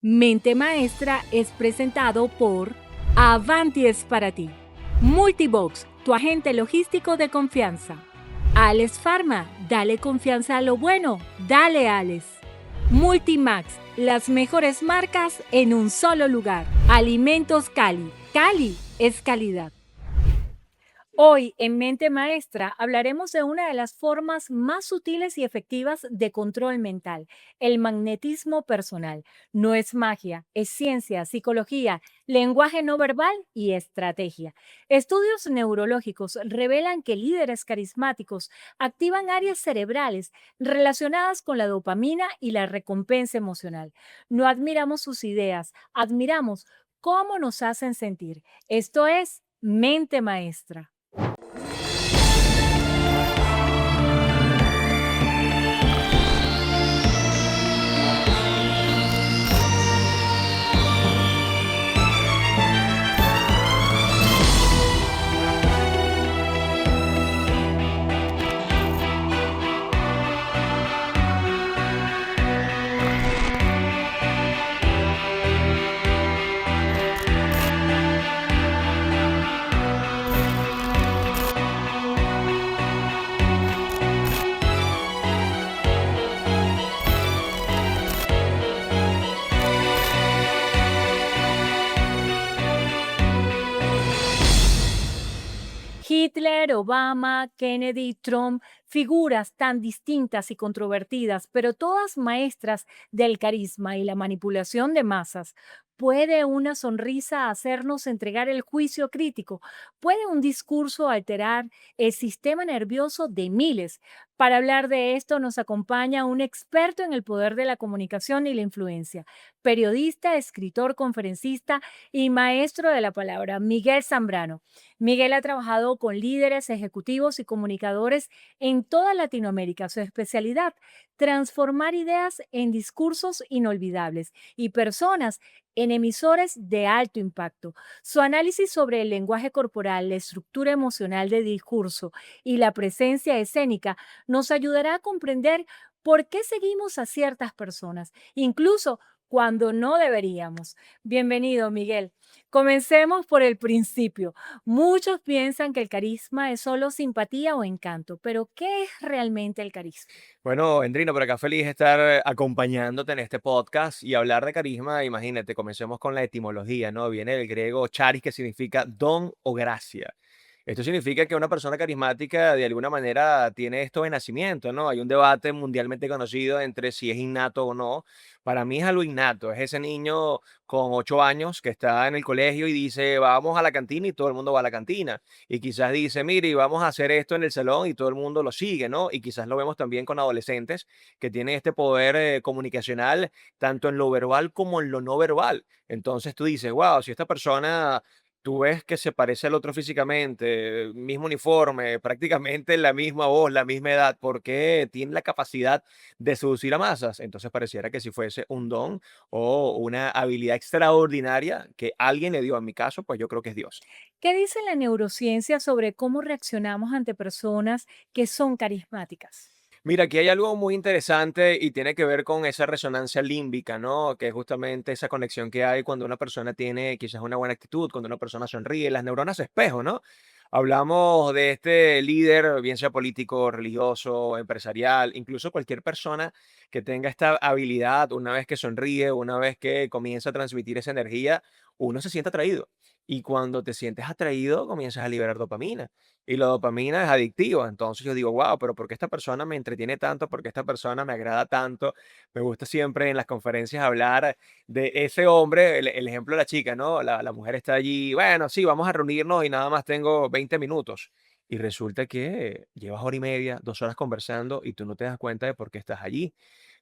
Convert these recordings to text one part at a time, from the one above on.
Mente Maestra es presentado por Avanti es para ti. Multibox, tu agente logístico de confianza. Alex Pharma, dale confianza a lo bueno. Dale Alex. Multimax, las mejores marcas en un solo lugar. Alimentos Cali. Cali es calidad. Hoy en Mente Maestra hablaremos de una de las formas más sutiles y efectivas de control mental, el magnetismo personal. No es magia, es ciencia, psicología, lenguaje no verbal y estrategia. Estudios neurológicos revelan que líderes carismáticos activan áreas cerebrales relacionadas con la dopamina y la recompensa emocional. No admiramos sus ideas, admiramos cómo nos hacen sentir. Esto es Mente Maestra. Hitler, Obama, Kennedy, Trump, figuras tan distintas y controvertidas, pero todas maestras del carisma y la manipulación de masas. ¿Puede una sonrisa hacernos entregar el juicio crítico? ¿Puede un discurso alterar el sistema nervioso de miles? Para hablar de esto nos acompaña un experto en el poder de la comunicación y la influencia, periodista, escritor, conferencista y maestro de la palabra, Miguel Zambrano. Miguel ha trabajado con líderes, ejecutivos y comunicadores en toda Latinoamérica. Su especialidad, transformar ideas en discursos inolvidables y personas en emisores de alto impacto. Su análisis sobre el lenguaje corporal, la estructura emocional de discurso y la presencia escénica nos ayudará a comprender por qué seguimos a ciertas personas, incluso cuando no deberíamos. Bienvenido, Miguel. Comencemos por el principio. Muchos piensan que el carisma es solo simpatía o encanto, pero ¿qué es realmente el carisma? Bueno, Endrino, por acá feliz de estar acompañándote en este podcast y hablar de carisma. Imagínate, comencemos con la etimología, ¿no? Viene del griego charis, que significa don o gracia. Esto significa que una persona carismática de alguna manera tiene esto de nacimiento, ¿no? Hay un debate mundialmente conocido entre si es innato o no. Para mí es algo innato, es ese niño con 8 años que está en el colegio y dice, vamos a la cantina y todo el mundo va a la cantina. Y quizás dice, mire, vamos a hacer esto en el salón y todo el mundo lo sigue, ¿no? Y quizás lo vemos también con adolescentes que tienen este poder comunicacional tanto en lo verbal como en lo no verbal. Entonces tú dices, wow, si esta persona tú ves que se parece al otro físicamente, mismo uniforme, prácticamente la misma voz, la misma edad, ¿por qué tiene la capacidad de seducir a masas? Entonces pareciera que si fuese un don o una habilidad extraordinaria que alguien le dio, en mi caso, pues yo creo que es Dios. ¿Qué dice la neurociencia sobre cómo reaccionamos ante personas que son carismáticas? Mira, aquí hay algo muy interesante y tiene que ver con esa resonancia límbica, ¿no? Que es justamente esa conexión que hay cuando una persona tiene quizás una buena actitud, cuando una persona sonríe, las neuronas espejo, ¿no? Hablamos de este líder, bien sea político, religioso, empresarial, incluso cualquier persona que tenga esta habilidad, una vez que sonríe, una vez que comienza a transmitir esa energía, uno se siente atraído. Y cuando te sientes atraído, comienzas a liberar dopamina. Y la dopamina es adictiva. Entonces yo digo, wow, pero ¿por qué esta persona me entretiene tanto? ¿Por qué esta persona me agrada tanto? Me gusta siempre en las conferencias hablar de ese hombre, el ejemplo de la chica, ¿no? La mujer está allí, bueno, sí, vamos a reunirnos y nada más tengo 20 minutos. Y resulta que llevas hora y media, 2 horas conversando y tú no te das cuenta de por qué estás allí.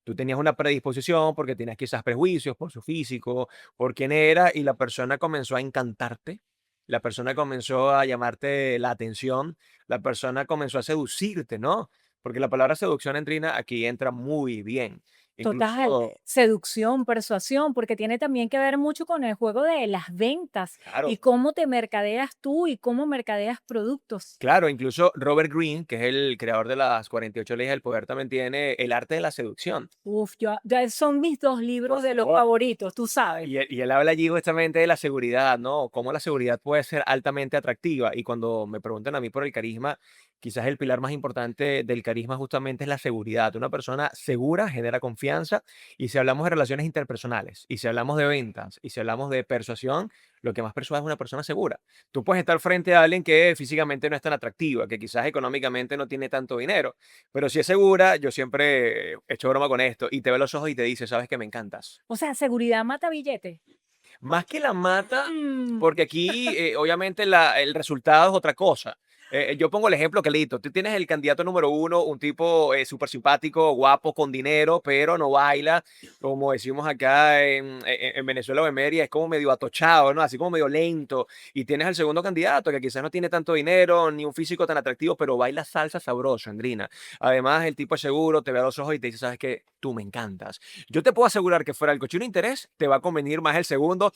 Tú tenías una predisposición porque tenías quizás prejuicios por su físico, por quién era, y la persona comenzó a encantarte, la persona comenzó a llamarte la atención, la persona comenzó a seducirte, ¿no? Porque la palabra seducción en Trina aquí entra muy bien. Total, Incluso, seducción, persuasión, porque tiene también que ver mucho con el juego de las ventas y claro. cómo te mercadeas tú y cómo mercadeas productos. Claro, incluso Robert Greene, que es el creador de las 48 leyes del poder, también tiene El arte de la seducción. Uf, ya son mis 2 Por libros de los favor. favoritos, tú sabes. Y él habla allí justamente de la seguridad, ¿no? Cómo la seguridad puede ser altamente atractiva. Y cuando me preguntan a mí por el carisma, quizás el pilar más importante del carisma justamente es la seguridad. Una persona segura genera confianza. Y si hablamos de relaciones interpersonales, y si hablamos de ventas, y si hablamos de persuasión, lo que más persuade es una persona segura. Tú puedes estar frente a alguien que físicamente no es tan atractiva, que quizás económicamente no tiene tanto dinero, pero si es segura, yo siempre he hecho broma con esto, y te ve a los ojos y te dice, sabes que me encantas. O sea, seguridad mata billete. Más que la mata, Mm, porque aquí, obviamente, el resultado es otra cosa. Yo pongo el ejemplo clarito. Tú tienes el candidato número uno, un tipo súper simpático, guapo, con dinero, pero no baila, como decimos acá en Venezuela o en Mérida, es como medio atochado, ¿no? Así como medio lento. Y tienes al segundo candidato, que quizás no tiene tanto dinero, ni un físico tan atractivo, pero baila salsa sabroso, Andrina. Además, el tipo es seguro, te ve a los ojos y te dice, sabes que tú me encantas. Yo te puedo asegurar que fuera el cochino interés, te va a convenir más el segundo,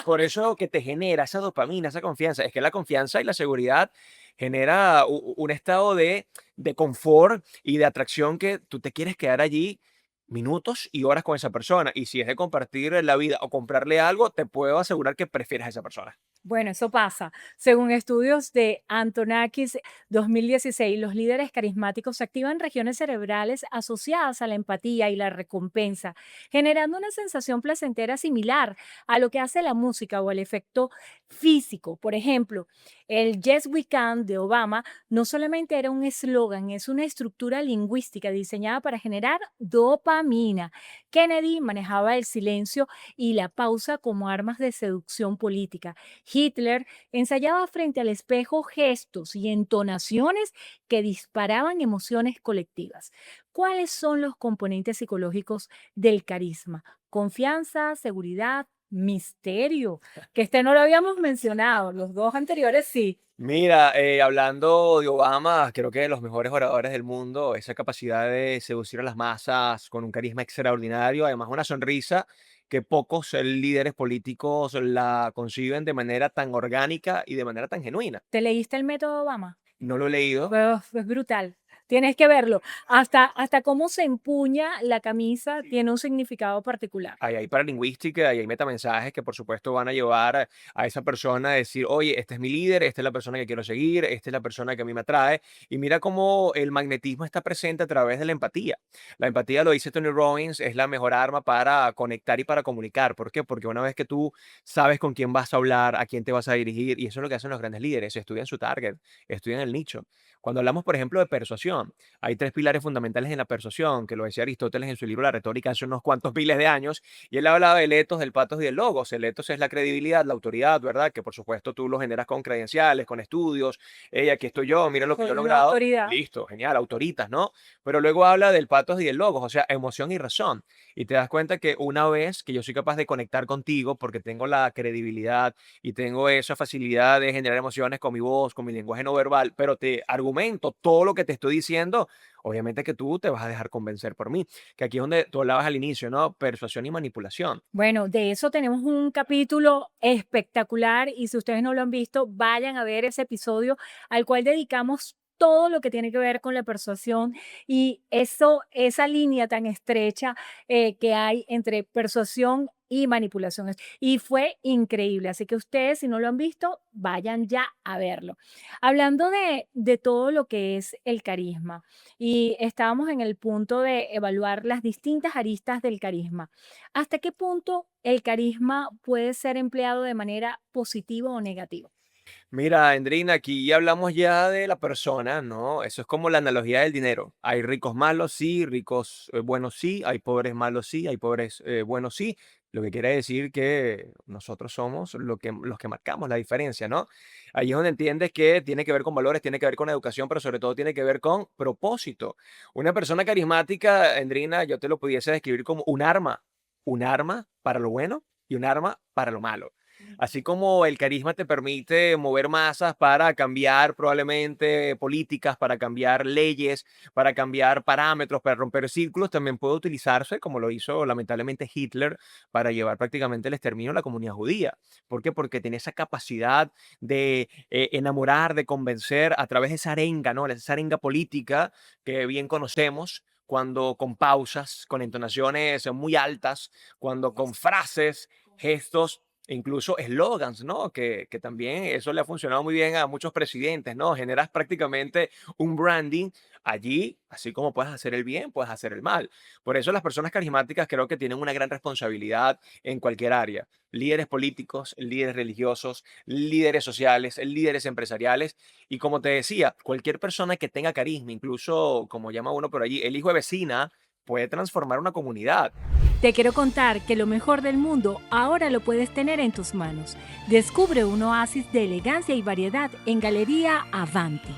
por eso que te genera esa dopamina, esa confianza. Es que la confianza y la seguridad genera un estado de confort y de atracción que tú te quieres quedar allí minutos y horas con esa persona. Y si es de compartir la vida o comprarle algo, te puedo asegurar que prefieres a esa persona. bueno, eso pasa. Según estudios de Antonakis 2016, los líderes carismáticos activan regiones cerebrales asociadas a la empatía y la recompensa, generando una sensación placentera similar a lo que hace la música o el efecto físico. Por ejemplo, el Yes We Can de Obama no solamente era un eslogan, es una estructura lingüística diseñada para generar dopamina. Kennedy manejaba el silencio y la pausa como armas de seducción política. Hitler ensayaba frente al espejo gestos y entonaciones que disparaban emociones colectivas. ¿Cuáles son los componentes psicológicos del carisma? Confianza, seguridad, misterio, que este no lo habíamos mencionado, los dos anteriores sí. Mira, hablando de Obama, creo que de los mejores oradores del mundo, esa capacidad de seducir a las masas con un carisma extraordinario, además una sonrisa que pocos líderes políticos la conciben de manera tan orgánica y de manera tan genuina. ¿Te leíste el método Obama? No lo he leído. Uf, es brutal. Tienes que verlo. Hasta cómo se empuña la camisa tiene un significado particular. Ahí hay paralingüística y hay metamensajes que por supuesto van a llevar a esa persona a decir, oye, este es mi líder, esta es la persona que quiero seguir, esta es la persona que a mí me atrae. Y mira cómo el magnetismo está presente a través de la empatía. La empatía, lo dice Tony Robbins, es la mejor arma para conectar y para comunicar. ¿Por qué? Porque una vez que tú sabes con quién vas a hablar, a quién te vas a dirigir, y eso es lo que hacen los grandes líderes, estudian su target, estudian el nicho. Cuando hablamos, por ejemplo, de persuasión, hay tres pilares fundamentales en la persuasión, que lo decía Aristóteles en su libro La retórica hace unos cuantos miles de años, y él hablaba del etos, del patos y del logos. El etos es la credibilidad, la autoridad, ¿verdad? Que por supuesto tú lo generas con credenciales, con estudios. Hey, aquí estoy yo, mira lo que yo he La logrado. autoridad. Listo, genial, autoritas, ¿no? Pero luego habla del patos y del logos, o sea, emoción y razón. Y te das cuenta que una vez que yo soy capaz de conectar contigo, porque tengo la credibilidad y tengo esa facilidad de generar emociones con mi voz, con mi lenguaje no verbal, pero te argumento todo lo que te estoy diciendo, obviamente que tú te vas a dejar convencer por mí. Que aquí es donde tú hablabas al inicio, ¿no? Persuasión y manipulación. Bueno, de eso tenemos un capítulo espectacular y si ustedes no lo han visto, vayan a ver ese episodio al cual dedicamos todo lo que tiene que ver con la persuasión y eso, esa línea tan estrecha que hay entre persuasión y manipulación. Y fue increíble, así que ustedes, si no lo han visto, vayan ya a verlo. Hablando de todo lo que es el carisma, y estábamos en el punto de evaluar las distintas aristas del carisma. ¿Hasta qué punto el carisma puede ser empleado de manera positiva o negativa? Mira, Andrina, aquí ya hablamos ya de la persona, ¿no? Eso es como la analogía del dinero. Hay ricos malos, sí, ricos buenos, sí, hay pobres malos, sí, hay pobres buenos, sí. Lo que quiere decir que nosotros somos los que marcamos la diferencia, ¿no? Ahí es donde entiendes que tiene que ver con valores, tiene que ver con educación, pero sobre todo tiene que ver con propósito. Una persona carismática, Andrina, yo te lo pudiese describir como un arma para lo bueno y un arma para lo malo. Así como el carisma te permite mover masas para cambiar probablemente políticas, para cambiar leyes, para cambiar parámetros, para romper círculos, también puede utilizarse, como lo hizo lamentablemente Hitler, para llevar prácticamente el exterminio a la comunidad judía. ¿Por qué? Porque tiene esa capacidad de enamorar, de convencer a través de esa arenga, ¿no? Esa arenga política que bien conocemos, cuando con pausas, con entonaciones muy altas, cuando con frases, gestos e incluso eslogans, ¿no? Que también eso le ha funcionado muy bien a muchos presidentes, ¿no? Generas prácticamente un branding allí, así como puedes hacer el bien, puedes hacer el mal. Por eso las personas carismáticas creo que tienen una gran responsabilidad en cualquier área. Líderes políticos, líderes religiosos, líderes sociales, líderes empresariales. Y como te decía, cualquier persona que tenga carisma, incluso como llama uno por allí, el hijo de vecina, puede transformar una comunidad. Te quiero contar que lo mejor del mundo ahora lo puedes tener en tus manos. Descubre un oasis de elegancia y variedad en Galería Avanti.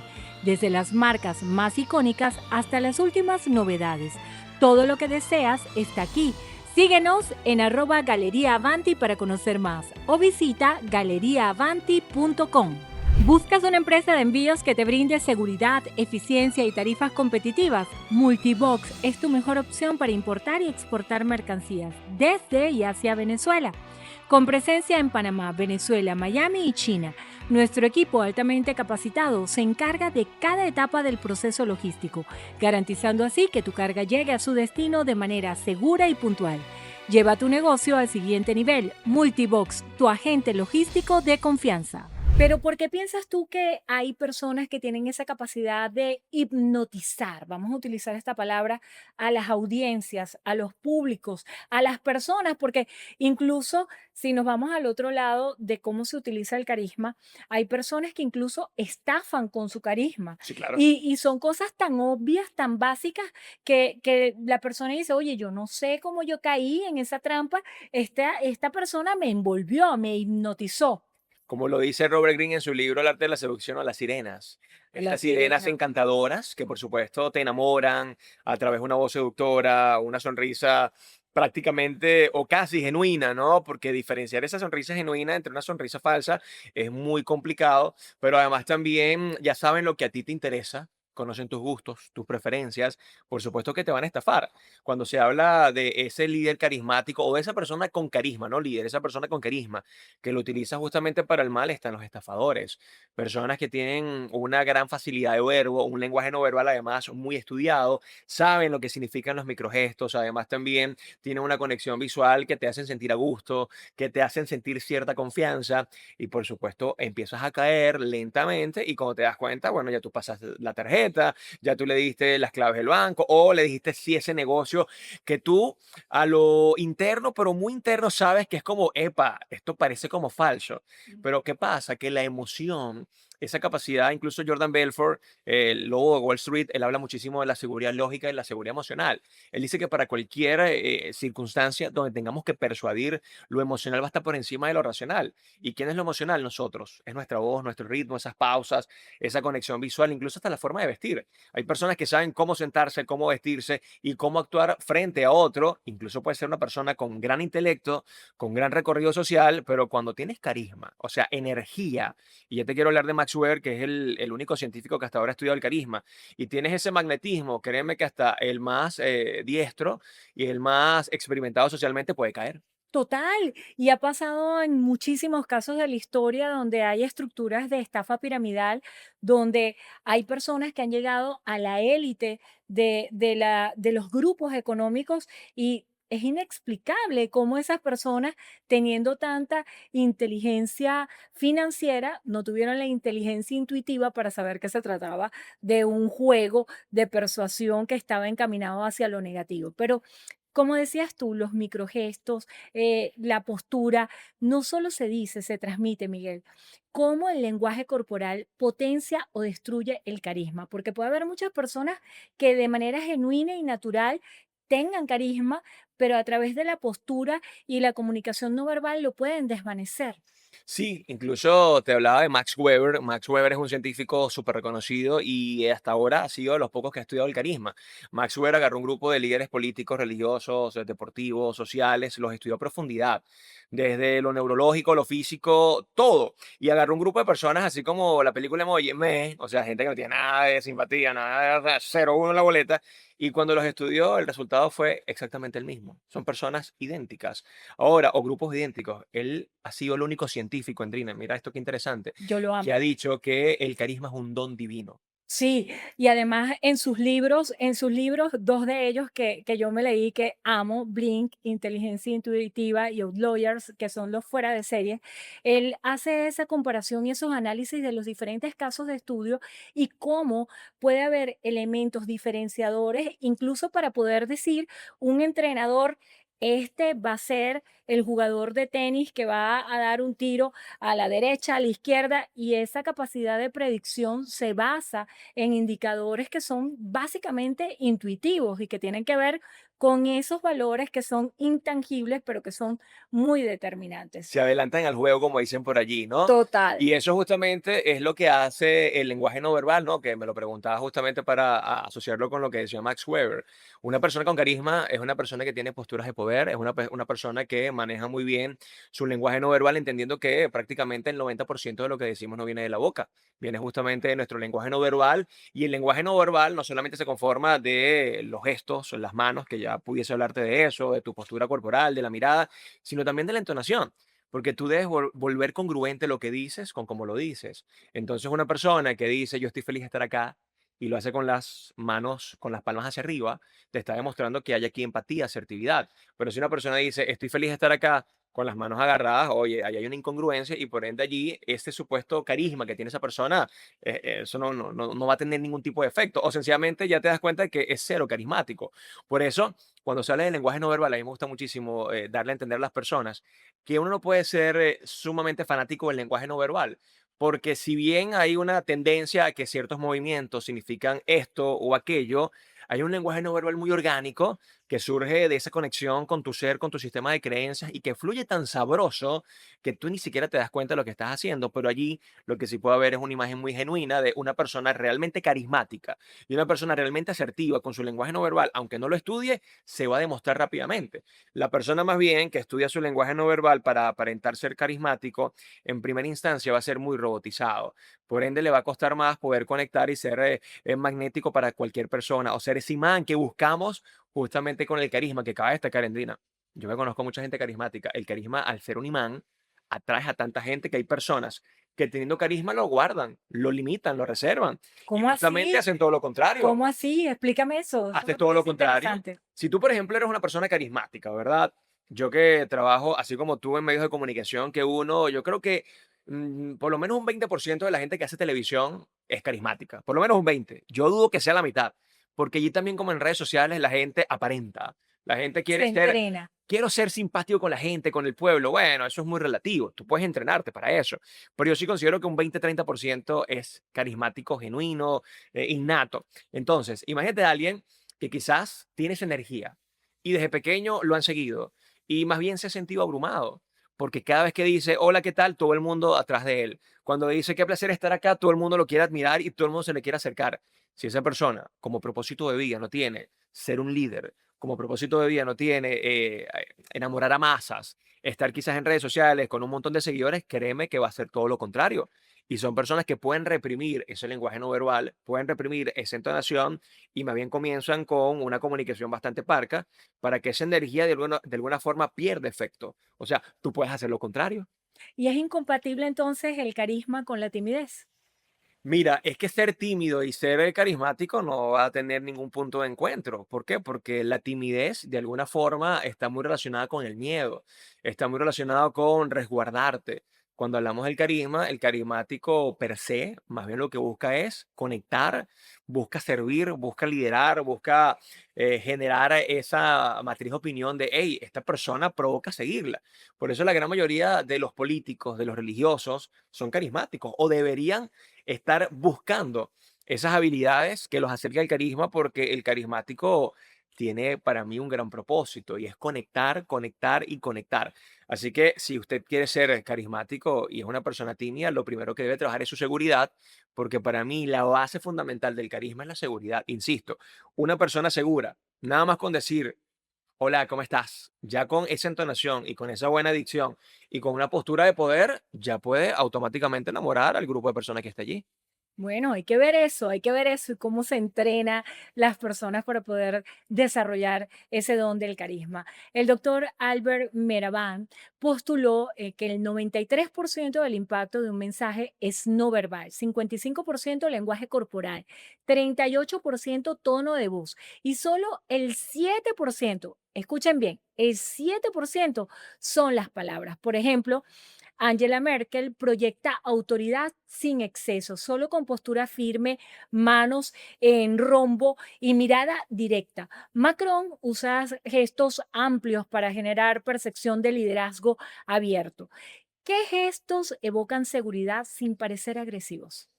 Desde las marcas más icónicas hasta las últimas novedades. Todo lo que deseas está aquí. Síguenos en @Galería Avanti para conocer más o visita galeriaavanti.com. ¿Buscas una empresa de envíos que te brinde seguridad, eficiencia y tarifas competitivas? Multibox es tu mejor opción para importar y exportar mercancías desde y hacia Venezuela. Con presencia en Panamá, Venezuela, Miami y China, nuestro equipo altamente capacitado se encarga de cada etapa del proceso logístico, garantizando así que tu carga llegue a su destino de manera segura y puntual. Lleva tu negocio al siguiente nivel. Multibox, tu agente logístico de confianza. Pero ¿por qué piensas tú que hay personas que tienen esa capacidad de hipnotizar, vamos a utilizar esta palabra, a las audiencias, a los públicos, a las personas? Porque incluso si nos vamos al otro lado de cómo se utiliza el carisma, hay personas que incluso estafan con su carisma Sí, claro. y son cosas tan obvias, tan básicas, que la persona dice, oye, yo no sé cómo yo caí en esa trampa, esta persona me envolvió, me hipnotizó. Como lo dice Robert Greene en su libro El arte de la seducción, a las sirenas. La Estas sirenas sirena. encantadoras que por supuesto te enamoran a través de una voz seductora, una sonrisa prácticamente o casi genuina, ¿no? Porque diferenciar esa sonrisa genuina entre una sonrisa falsa es muy complicado, pero además también ya saben lo que a ti te interesa. Conocen tus gustos, tus preferencias, por supuesto que te van a estafar. Cuando se habla de ese líder carismático o de esa persona con carisma, no líder, esa persona con carisma, que lo utiliza justamente para el mal, están los estafadores. Personas que tienen una gran facilidad de verbo, un lenguaje no verbal además muy estudiado, saben lo que significan los microgestos, además también tienen una conexión visual que te hacen sentir a gusto, que te hacen sentir cierta confianza y por supuesto empiezas a caer lentamente y cuando te das cuenta, bueno, ya tú pasaste la tarjeta, ya tú le diste las claves del banco o le dijiste sí ese negocio que tú a lo interno, pero muy interno, sabes que es como, epa, esto parece como falso. Pero ¿qué pasa? Que la emoción, esa capacidad, incluso Jordan Belfort, el lobo de Wall Street, él habla muchísimo de la seguridad lógica y la seguridad emocional. Él dice que para cualquier circunstancia donde tengamos que persuadir, lo emocional va a estar por encima de lo racional. ¿Y quién es lo emocional? Nosotros. Es nuestra voz, nuestro ritmo, esas pausas, esa conexión visual, incluso hasta la forma de vestir. Hay personas que saben cómo sentarse, cómo vestirse y cómo actuar frente a otro. Incluso puede ser una persona con gran intelecto, con gran recorrido social, pero cuando tienes carisma, o sea, energía, y ya te quiero hablar de Max Weber, que es el único científico que hasta ahora ha estudiado el carisma, y tienes ese magnetismo, créeme que hasta el más diestro y el más experimentado socialmente puede caer. Total, y ha pasado en muchísimos casos de la historia donde hay estructuras de estafa piramidal, donde hay personas que han llegado a la élite de los grupos económicos y es inexplicable cómo esas personas, teniendo tanta inteligencia financiera, no tuvieron la inteligencia intuitiva para saber que se trataba de un juego de persuasión que estaba encaminado hacia lo negativo. Pero como decías tú, los microgestos, la postura, no solo se dice, se transmite, Miguel, cómo el lenguaje corporal potencia o destruye el carisma, porque puede haber muchas personas que de manera genuina y natural tengan carisma, pero a través de la postura y la comunicación no verbal lo pueden desvanecer. Sí, incluso te hablaba de Max Weber. Max Weber es un científico súper reconocido y hasta ahora ha sido de los pocos que ha estudiado el carisma. Max Weber agarró un grupo de líderes políticos, religiosos, deportivos, sociales, los estudió a profundidad, desde lo neurológico, lo físico, todo. Y agarró un grupo de personas, así como la película Emoji, o sea, gente que no tiene nada de simpatía, nada de 0-1 en la boleta. Y cuando los estudió, el resultado fue exactamente el mismo. Son personas idénticas. Ahora, o grupos idénticos. Él ha sido el único científico, Andrina, mira esto qué interesante, Yo lo que amo. ha dicho que el carisma es un don divino. Sí, y además en sus libros, 2 de ellos que yo me leí que amo, Blink, Inteligencia Intuitiva y Outliers, que son los fuera de serie, él hace esa comparación y esos análisis de los diferentes casos de estudio y cómo puede haber elementos diferenciadores, incluso para poder decir un entrenador, este va a ser el jugador de tenis que va a dar un tiro a la derecha, a la izquierda, y esa capacidad de predicción se basa en indicadores que son básicamente intuitivos y que tienen que ver con esos valores que son intangibles, pero que son muy determinantes. Se adelantan al juego, como dicen por allí, ¿no? Total. Y eso justamente es lo que hace el lenguaje no verbal, ¿no? Que me lo preguntaba justamente para asociarlo con lo que decía Max Weber. Una persona con carisma es una persona que tiene posturas de poder, es una persona que maneja muy bien su lenguaje no verbal, entendiendo que prácticamente el 90% de lo que decimos no viene de la boca, viene justamente de nuestro lenguaje no verbal. Y el lenguaje no verbal no solamente se conforma de los gestos, las manos, que ya pudiese hablarte de eso, de tu postura corporal, de la mirada, sino también de la entonación. Porque tú debes volver congruente lo que dices con cómo lo dices. Entonces, una persona que dice, yo estoy feliz de estar acá, y lo hace con las manos, con las palmas hacia arriba, te está demostrando que hay aquí empatía, asertividad. Pero si una persona dice, estoy feliz de estar acá, con las manos agarradas, oye, ahí hay una incongruencia y por ende allí este supuesto carisma que tiene esa persona, eso no va a tener ningún tipo de efecto. O sencillamente ya te das cuenta de que es cero carismático. Por eso, cuando se habla de lenguaje no verbal, a mí me gusta muchísimo darle a entender a las personas que uno no puede ser sumamente fanático del lenguaje no verbal, porque si bien hay una tendencia a que ciertos movimientos significan esto o aquello, hay un lenguaje no verbal muy orgánico que surge de esa conexión con tu ser, con tu sistema de creencias y que fluye tan sabroso que tú ni siquiera te das cuenta de lo que estás haciendo, pero allí lo que sí puede haber es una imagen muy genuina de una persona realmente carismática y una persona realmente asertiva con su lenguaje no verbal, aunque no lo estudie, se va a demostrar rápidamente. La persona más bien que estudia su lenguaje no verbal para aparentar ser carismático, en primera instancia va a ser muy robotizado. Por ende, le va a costar más poder conectar y ser magnético para cualquier persona o ser ese imán que buscamos justamente con el carisma que acaba de destacar Endrina. Yo me conozco mucha gente carismática. El carisma, al ser un imán, atrae a tanta gente que hay personas que teniendo carisma lo guardan, lo limitan, lo reservan y ¿Cómo justamente así? hacen todo lo contrario. ¿Cómo así? Explícame eso Haces me todo lo parece contrario. interesante. Si tú, por ejemplo, eres una persona carismática, ¿verdad? Yo que trabajo, así como tú, en medios de comunicación, que uno, yo creo que por lo menos un 20% de la gente que hace televisión es carismática, por lo menos un 20%. Yo dudo que sea la mitad, porque allí también como en redes sociales la gente aparenta, la gente Se quiere ser, entrena. quiero ser simpático con la gente, con el pueblo. Bueno, eso es muy relativo, tú puedes entrenarte para eso, pero yo sí considero que un 20-30% es carismático, genuino, innato. Entonces, imagínate a alguien que quizás tiene esa energía y desde pequeño lo han seguido y más bien se ha sentido abrumado, porque cada vez que dice hola, ¿qué tal? Todo el mundo atrás de él. Cuando dice qué placer estar acá, todo el mundo lo quiere admirar y todo el mundo se le quiere acercar. Si esa persona como propósito de vida no tiene ser un líder, como propósito de vida no tiene enamorar a masas, estar quizás en redes sociales con un montón de seguidores, créeme que va a ser todo lo contrario. Y son personas que pueden reprimir ese lenguaje no verbal, pueden reprimir esa entonación y más bien comienzan con una comunicación bastante parca para que esa energía de alguna forma pierda efecto. O sea, tú puedes hacer lo contrario. ¿Y es incompatible entonces el carisma con la timidez? Mira, es que ser tímido y ser carismático no va a tener ningún punto de encuentro. ¿Por qué? Porque la timidez de alguna forma está muy relacionada con el miedo, está muy relacionado con resguardarte. Cuando hablamos del carisma, el carismático per se, más bien lo que busca es conectar, busca servir, busca liderar, busca generar esa matriz de opinión de, hey, esta persona provoca seguirla. Por eso la gran mayoría de los políticos, de los religiosos, son carismáticos o deberían estar buscando esas habilidades que los acerque al carisma, porque el carismático tiene para mí un gran propósito y es conectar, conectar y conectar. Así que si usted quiere ser carismático y es una persona tímida, lo primero que debe trabajar es su seguridad, porque para mí la base fundamental del carisma es la seguridad. Insisto, una persona segura, nada más con decir, hola, ¿cómo estás? Ya con esa entonación y con esa buena dicción y con una postura de poder, ya puede automáticamente enamorar al grupo de personas que está allí. Bueno, hay que ver eso y cómo se entrena las personas para poder desarrollar ese don del carisma. El doctor Albert Meraban postuló que el 93% del impacto de un mensaje es no verbal, 55% lenguaje corporal, 38% tono de voz y solo el 7%, escuchen bien, el 7% son las palabras. Por ejemplo, Angela Merkel proyecta autoridad sin exceso, solo con postura firme, manos en rombo y mirada directa. Macron usa gestos amplios para generar percepción de liderazgo abierto. ¿Qué gestos evocan seguridad sin parecer agresivos?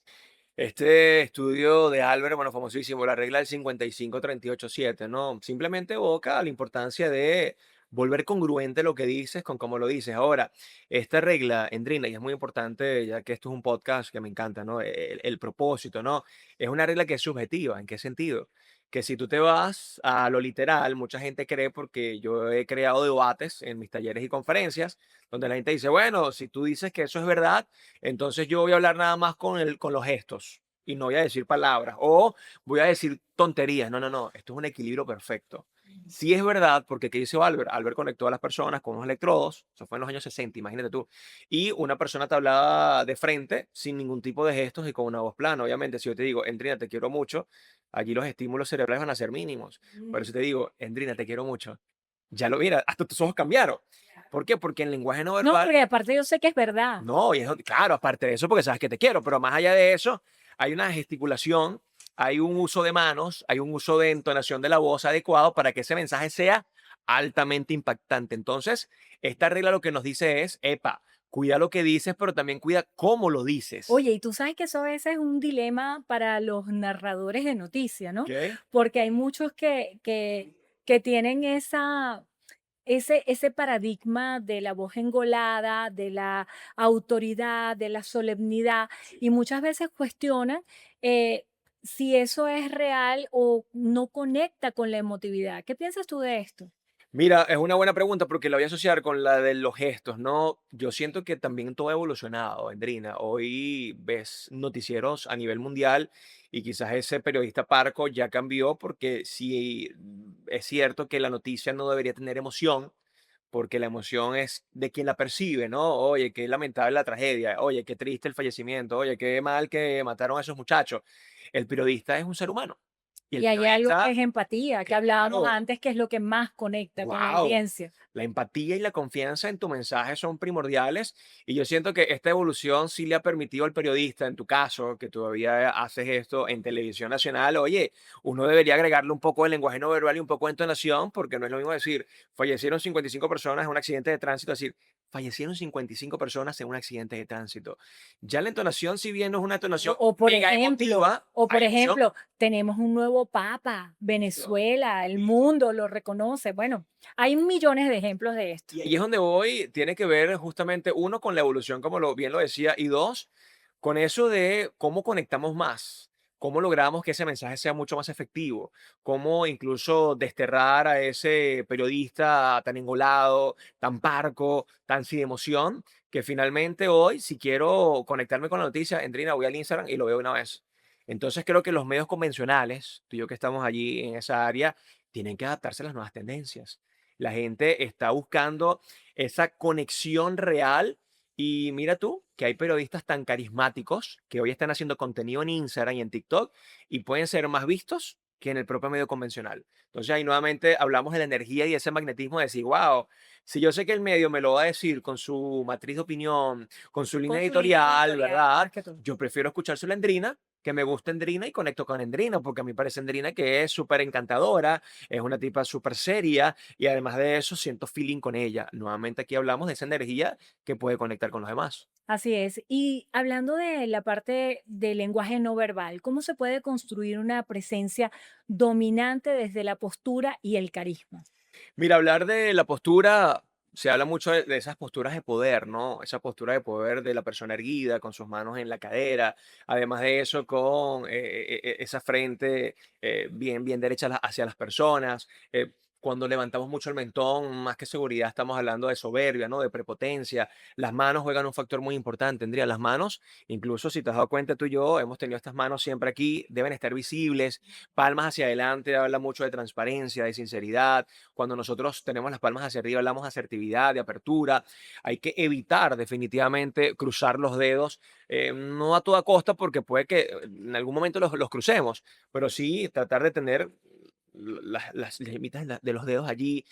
Este estudio de Albert, bueno, famosísimo, la regla del 55-38-7, ¿no? Simplemente evoca la importancia de volver congruente lo que dices con cómo lo dices. Ahora, esta regla, Endrina, y es muy importante, ya que esto es un podcast que me encanta, ¿no? El propósito, ¿no? Es una regla que es subjetiva. ¿En qué sentido? Que si tú te vas a lo literal, mucha gente cree, porque yo he creado debates en mis talleres y conferencias, donde la gente dice, bueno, si tú dices que eso es verdad, entonces yo voy a hablar nada más con los gestos y no voy a decir palabras o voy a decir tonterías. No, no, no, esto es un equilibrio perfecto. Sí es verdad, porque ¿qué hizo Albert? Albert conectó a las personas con unos electrodos, eso fue en los años 60, imagínate tú, y una persona te hablaba de frente sin ningún tipo de gestos y con una voz plana. Obviamente, si yo te digo, Endrina, te quiero mucho, allí los estímulos cerebrales van a ser mínimos. Pero si te digo, Endrina, te quiero mucho, ya lo mira, hasta tus ojos cambiaron. ¿Por qué? Porque en lenguaje no No, verbal porque aparte yo sé que es verdad. no, y claro, aparte de eso, porque sabes que te quiero, pero más allá de eso, hay una gesticulación, hay un uso de manos, hay un uso de entonación de la voz adecuado para que ese mensaje sea altamente impactante. Entonces, esta regla lo que nos dice es, epa, cuida lo que dices, pero también cuida cómo lo dices. Oye, y tú sabes que eso a veces es un dilema para los narradores de noticias, ¿no? ¿Ok? Porque hay muchos que tienen ese paradigma de la voz engolada, de la autoridad, de la solemnidad, y muchas veces cuestionan eh, si eso es real o no conecta con la emotividad. ¿Qué piensas tú de esto? Mira, es una buena pregunta porque la voy a asociar con la de los gestos, ¿no? Yo siento que también todo ha evolucionado, Andrina. Hoy ves noticieros a nivel mundial y quizás ese periodista parco ya cambió, porque sí es cierto que la noticia no debería tener emoción, porque la emoción es de quien la percibe, ¿no? Oye, qué lamentable la tragedia, oye, qué triste el fallecimiento, oye, qué mal que mataron a esos muchachos. El periodista es un ser humano y el Y hay algo que periodista, es empatía, que hablábamos claro, antes, que es lo que más conecta con la wow. audiencia. La empatía y la confianza en tu mensaje son primordiales, y yo siento que esta evolución sí le ha permitido al periodista, en tu caso, que todavía haces esto en televisión nacional, oye, uno debería agregarle un poco de lenguaje no verbal y un poco de entonación, porque no es lo mismo decir, fallecieron 55 personas en un accidente de tránsito, decir, fallecieron 55 personas en un accidente de tránsito. Ya la entonación, si bien no es una O, entonación o por mega ejemplo, emotiva, o por hay emoción. ejemplo, tenemos un nuevo papa, Venezuela, el mundo lo reconoce. Bueno, hay millones de ejemplos de esto. Y ahí es donde voy, tiene que ver justamente, uno, con la evolución, como bien lo decía, y dos, con eso de cómo conectamos más, cómo logramos que ese mensaje sea mucho más efectivo, cómo incluso desterrar a ese periodista tan engolado, tan parco, tan sin emoción, que finalmente hoy, si quiero conectarme con la noticia, Endrina, voy al Instagram y lo veo una vez. Entonces creo que los medios convencionales, tú y yo que estamos allí en esa área, tienen que adaptarse a las nuevas tendencias. La gente está buscando esa conexión real, y mira tú que hay periodistas tan carismáticos que hoy están haciendo contenido en Instagram y en TikTok y pueden ser más vistos que en el propio medio convencional. Entonces ahí nuevamente hablamos de la energía y ese magnetismo de decir, wow, si yo sé que el medio me lo va a decir con su matriz de opinión, con su línea Con su línea editorial, editorial, ¿verdad? más que todo. Yo prefiero escuchar su Lendrina, que me gusta Endrina y conecto con Endrina, porque a mí me parece Endrina que es súper encantadora, es una tipa súper seria, y además de eso siento feeling con ella. Nuevamente aquí hablamos de esa energía que puede conectar con los demás. Así es. Y hablando de la parte del lenguaje no verbal, ¿cómo se puede construir una presencia dominante desde la postura y el carisma? Mira, hablar de la postura, se habla mucho de esas posturas de poder, ¿no? Esa postura de poder de la persona erguida, con sus manos en la cadera, además de eso, con esa frente bien derecha hacia las personas. Cuando levantamos mucho el mentón, más que seguridad, estamos hablando de soberbia, ¿no? De prepotencia. Las manos juegan un factor muy importante, tendría las manos, incluso si te has dado cuenta tú y yo, hemos tenido estas manos siempre aquí, deben estar visibles, palmas hacia adelante, habla mucho de transparencia, de sinceridad. Cuando nosotros tenemos las palmas hacia arriba, hablamos de asertividad, de apertura. Hay que evitar definitivamente cruzar los dedos, no a toda costa, porque puede que en algún momento los crucemos, pero sí tratar de tener las limitas de los dedos allí.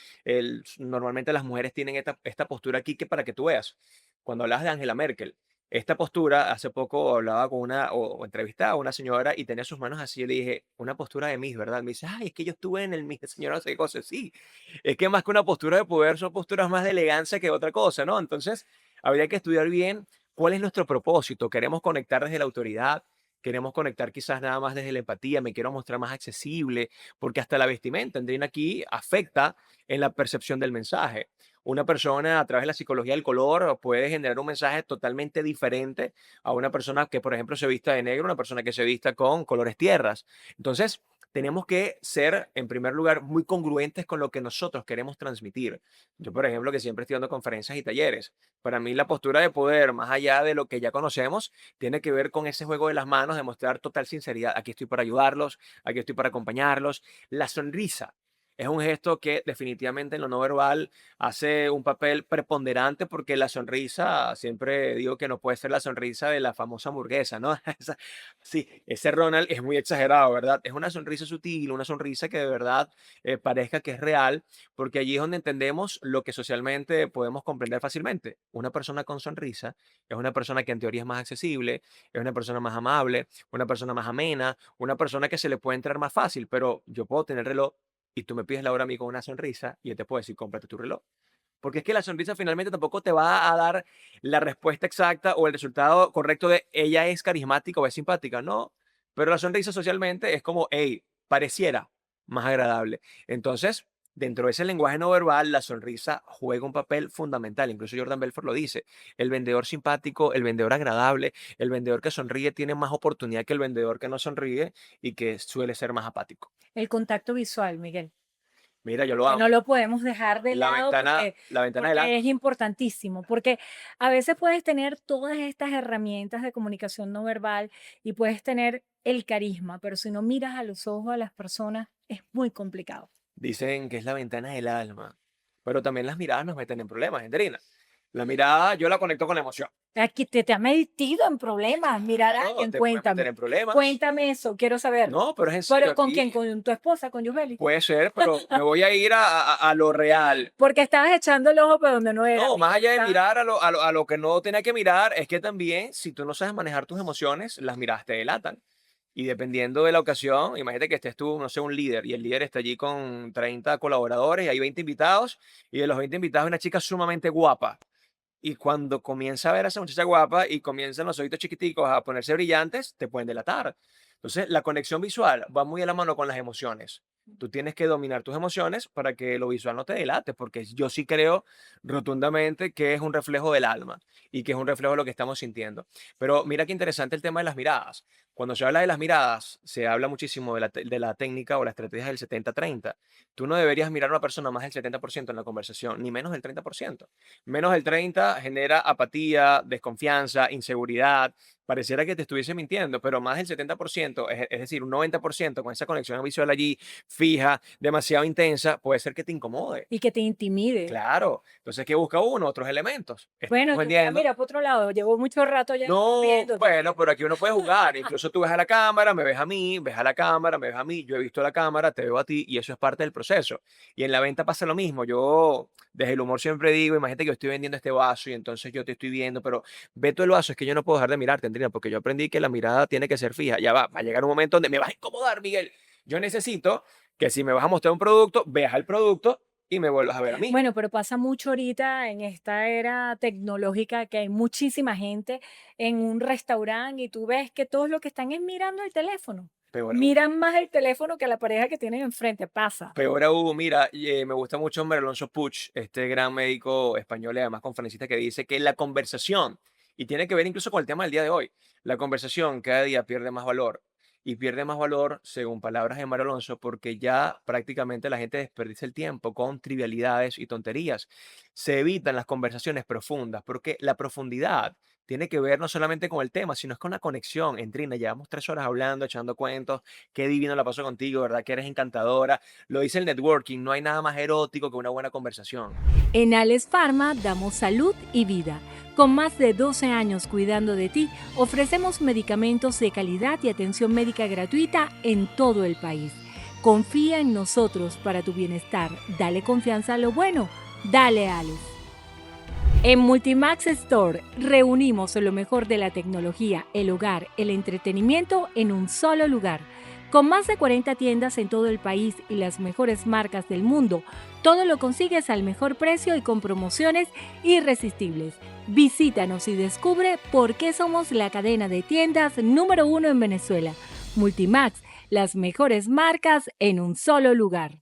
Normalmente las mujeres tienen esta postura aquí que para que tú veas. Cuando hablas de Angela Merkel, esta postura, hace poco hablaba con o entrevistaba a una señora y tenía sus manos así, y le dije, una postura de Miss, ¿verdad? Me dice, ay, es que yo estuve en el Miss, señora, no sé qué cosa. Sí, es que más que una postura de poder, son posturas más de elegancia que otra cosa, ¿no? Entonces, habría que estudiar bien cuál es nuestro propósito. ¿Queremos conectar desde la autoridad? ¿Queremos conectar quizás nada más desde la empatía? ¿Me quiero mostrar más accesible? Porque hasta la vestimenta, Andrina, aquí afecta en la percepción del mensaje. Una persona a través de la psicología del color puede generar un mensaje totalmente diferente a una persona que, por ejemplo, se vista de negro, una persona que se vista con colores tierras. Entonces, tenemos que ser, en primer lugar, muy congruentes con lo que nosotros queremos transmitir. Yo, por ejemplo, que siempre estoy dando conferencias y talleres. Para mí, la postura de poder, más allá de lo que ya conocemos, tiene que ver con ese juego de las manos, de mostrar total sinceridad. Aquí estoy para ayudarlos, aquí estoy para acompañarlos. La sonrisa es un gesto que definitivamente en lo no verbal hace un papel preponderante, porque la sonrisa, siempre digo que no puede ser la sonrisa de la famosa hamburguesa, ¿no? Sí, ese Ronald es muy exagerado, ¿verdad? Es una sonrisa sutil, una sonrisa que de verdad parezca que es real, porque allí es donde entendemos lo que socialmente podemos comprender fácilmente. Una persona con sonrisa es una persona que en teoría es más accesible, es una persona más amable, una persona más amena, una persona que se le puede entrar más fácil, pero yo puedo tener reloj y tú me pides la hora a mí con una sonrisa y yo te puedo decir, cómprate tu reloj. Porque es que la sonrisa finalmente tampoco te va a dar la respuesta exacta o el resultado correcto de ella es carismática o es simpática, no. Pero la sonrisa socialmente es como, hey, pareciera más agradable. Entonces, dentro de ese lenguaje no verbal, la sonrisa juega un papel fundamental. Incluso Jordan Belfort lo dice. El vendedor simpático, el vendedor agradable, el vendedor que sonríe tiene más oportunidad que el vendedor que no sonríe y que suele ser más apático. El contacto visual, Miguel, Mira, yo lo que no amo. lo podemos dejar de La lado ventana, la ventana del porque alma. es importantísimo, porque a veces puedes tener todas estas herramientas de comunicación no verbal y puedes tener el carisma, pero si no miras a los ojos a las personas es muy complicado. Dicen que es la ventana del alma, pero también las miradas nos meten en problemas, Andrina. La mirada yo la conecto con la emoción. Aquí te has metido en problemas, mirar a No, alguien, te puedes meter cuéntame, en problemas. cuéntame eso, quiero saberlo. No, pero es en serio, ¿Pero con quién? aquí ¿Con tu esposa, con Yubeli? puede ser, pero me voy a ir a lo real. Porque estabas echando el ojo por donde no era, No, más Miguel. allá de mirar a lo que no tenía que mirar, es que también, si tú no sabes manejar tus emociones, las miradas te delatan. Y dependiendo de la ocasión, imagínate que estés tú, no sé, un líder, y el líder está allí con 30 colaboradores, y hay 20 invitados, y de los 20 invitados hay una chica sumamente guapa. Y cuando comienza a ver a esa muchacha guapa y comienzan los ojitos chiquiticos a ponerse brillantes, te pueden delatar. Entonces, la conexión visual va muy a la mano con las emociones. Tú tienes que dominar tus emociones para que lo visual no te delate, porque yo sí creo rotundamente que es un reflejo del alma y que es un reflejo de lo que estamos sintiendo. Pero mira qué interesante el tema de las miradas. Cuando se habla de las miradas, se habla muchísimo de la técnica o la estrategia del 70-30. Tú no deberías mirar a una persona más del 70% en la conversación, ni menos del 30%. Menos del 30 genera apatía, desconfianza, inseguridad. Pareciera que te estuviese mintiendo, pero más del 70%, es decir, un 90% con esa conexión visual allí fija, demasiado intensa, puede ser que te incomode. Y que te intimide. Claro. Entonces, ¿qué busca uno? Otros elementos. Estamos Bueno, tú ya vendiendo. mira por otro lado, llevo mucho rato ya No, viéndote. bueno, pero aquí uno puede jugar. Incluso tú ves a la cámara, me ves a mí, ves a la cámara, me ves a mí. Yo he visto la cámara, te veo a ti y eso es parte del proceso. Y en la venta pasa lo mismo. Yo desde el humor siempre digo, imagínate que yo estoy vendiendo este vaso y entonces yo te estoy viendo, pero ve tú el vaso, es que yo no puedo dejar de mirarte, Andrina, porque yo aprendí que la mirada tiene que ser fija. Ya va a llegar un momento donde me vas a incomodar, Miguel. Yo necesito que si me vas a mostrar un producto, veas el producto y me vuelvas a ver a mí. Bueno, pero pasa mucho ahorita en esta era tecnológica que hay muchísima gente en un restaurante y tú ves que todos lo que están es mirando el teléfono. Peor aún. Miran más el teléfono que la pareja que tienen enfrente. Pasa. Peor aún, mira, me gusta mucho Hombre Alonso Puig, este gran médico español y además conferencista que dice que la conversación, y tiene que ver incluso con el tema del día de hoy, la conversación cada día pierde más valor. Y pierde más valor, según palabras de Mario Alonso, porque ya prácticamente la gente desperdicia el tiempo con trivialidades y tonterías. Se evitan las conversaciones profundas, porque la profundidad tiene que ver no solamente con el tema, sino es con la conexión. Trina, llevamos 3 horas hablando, echando cuentos, qué divino la paso contigo, ¿verdad? Que eres encantadora. Lo dice el networking, no hay nada más erótico que una buena conversación. En Alex Pharma damos salud y vida. Con más de 12 años cuidando de ti, ofrecemos medicamentos de calidad y atención médica gratuita en todo el país. Confía en nosotros para tu bienestar. Dale confianza a lo bueno. Dale Alex. En Multimax Store reunimos lo mejor de la tecnología, el hogar, el entretenimiento en un solo lugar. Con más de 40 tiendas en todo el país y las mejores marcas del mundo, todo lo consigues al mejor precio y con promociones irresistibles. Visítanos y descubre por qué somos la cadena de tiendas número 1 en Venezuela. Multimax, las mejores marcas en un solo lugar.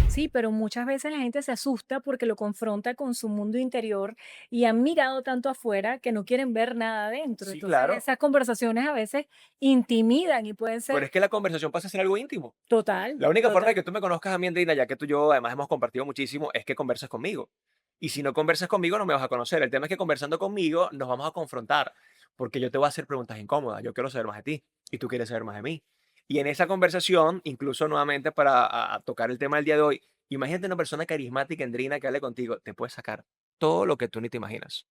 Sí, pero muchas veces la gente se asusta porque lo confronta con su mundo interior y han mirado tanto afuera que no quieren ver nada adentro. Sí, Entonces, claro. esas conversaciones a veces intimidan y pueden Pero ser es que la conversación pasa a ser algo íntimo. total, La única forma de total. que tú me conozcas a mí, Andreina, ya que tú y yo además hemos compartido muchísimo, es que converses conmigo. Y si no conversas conmigo, no me vas a conocer. El tema es que conversando conmigo nos vamos a confrontar, porque yo te voy a hacer preguntas incómodas. Yo quiero saber más de ti y tú quieres saber más de mí. Y en esa conversación, incluso nuevamente para tocar el tema del día de hoy, imagínate una persona carismática, Andreina, que hable contigo, te puede sacar todo lo que tú ni te imaginas.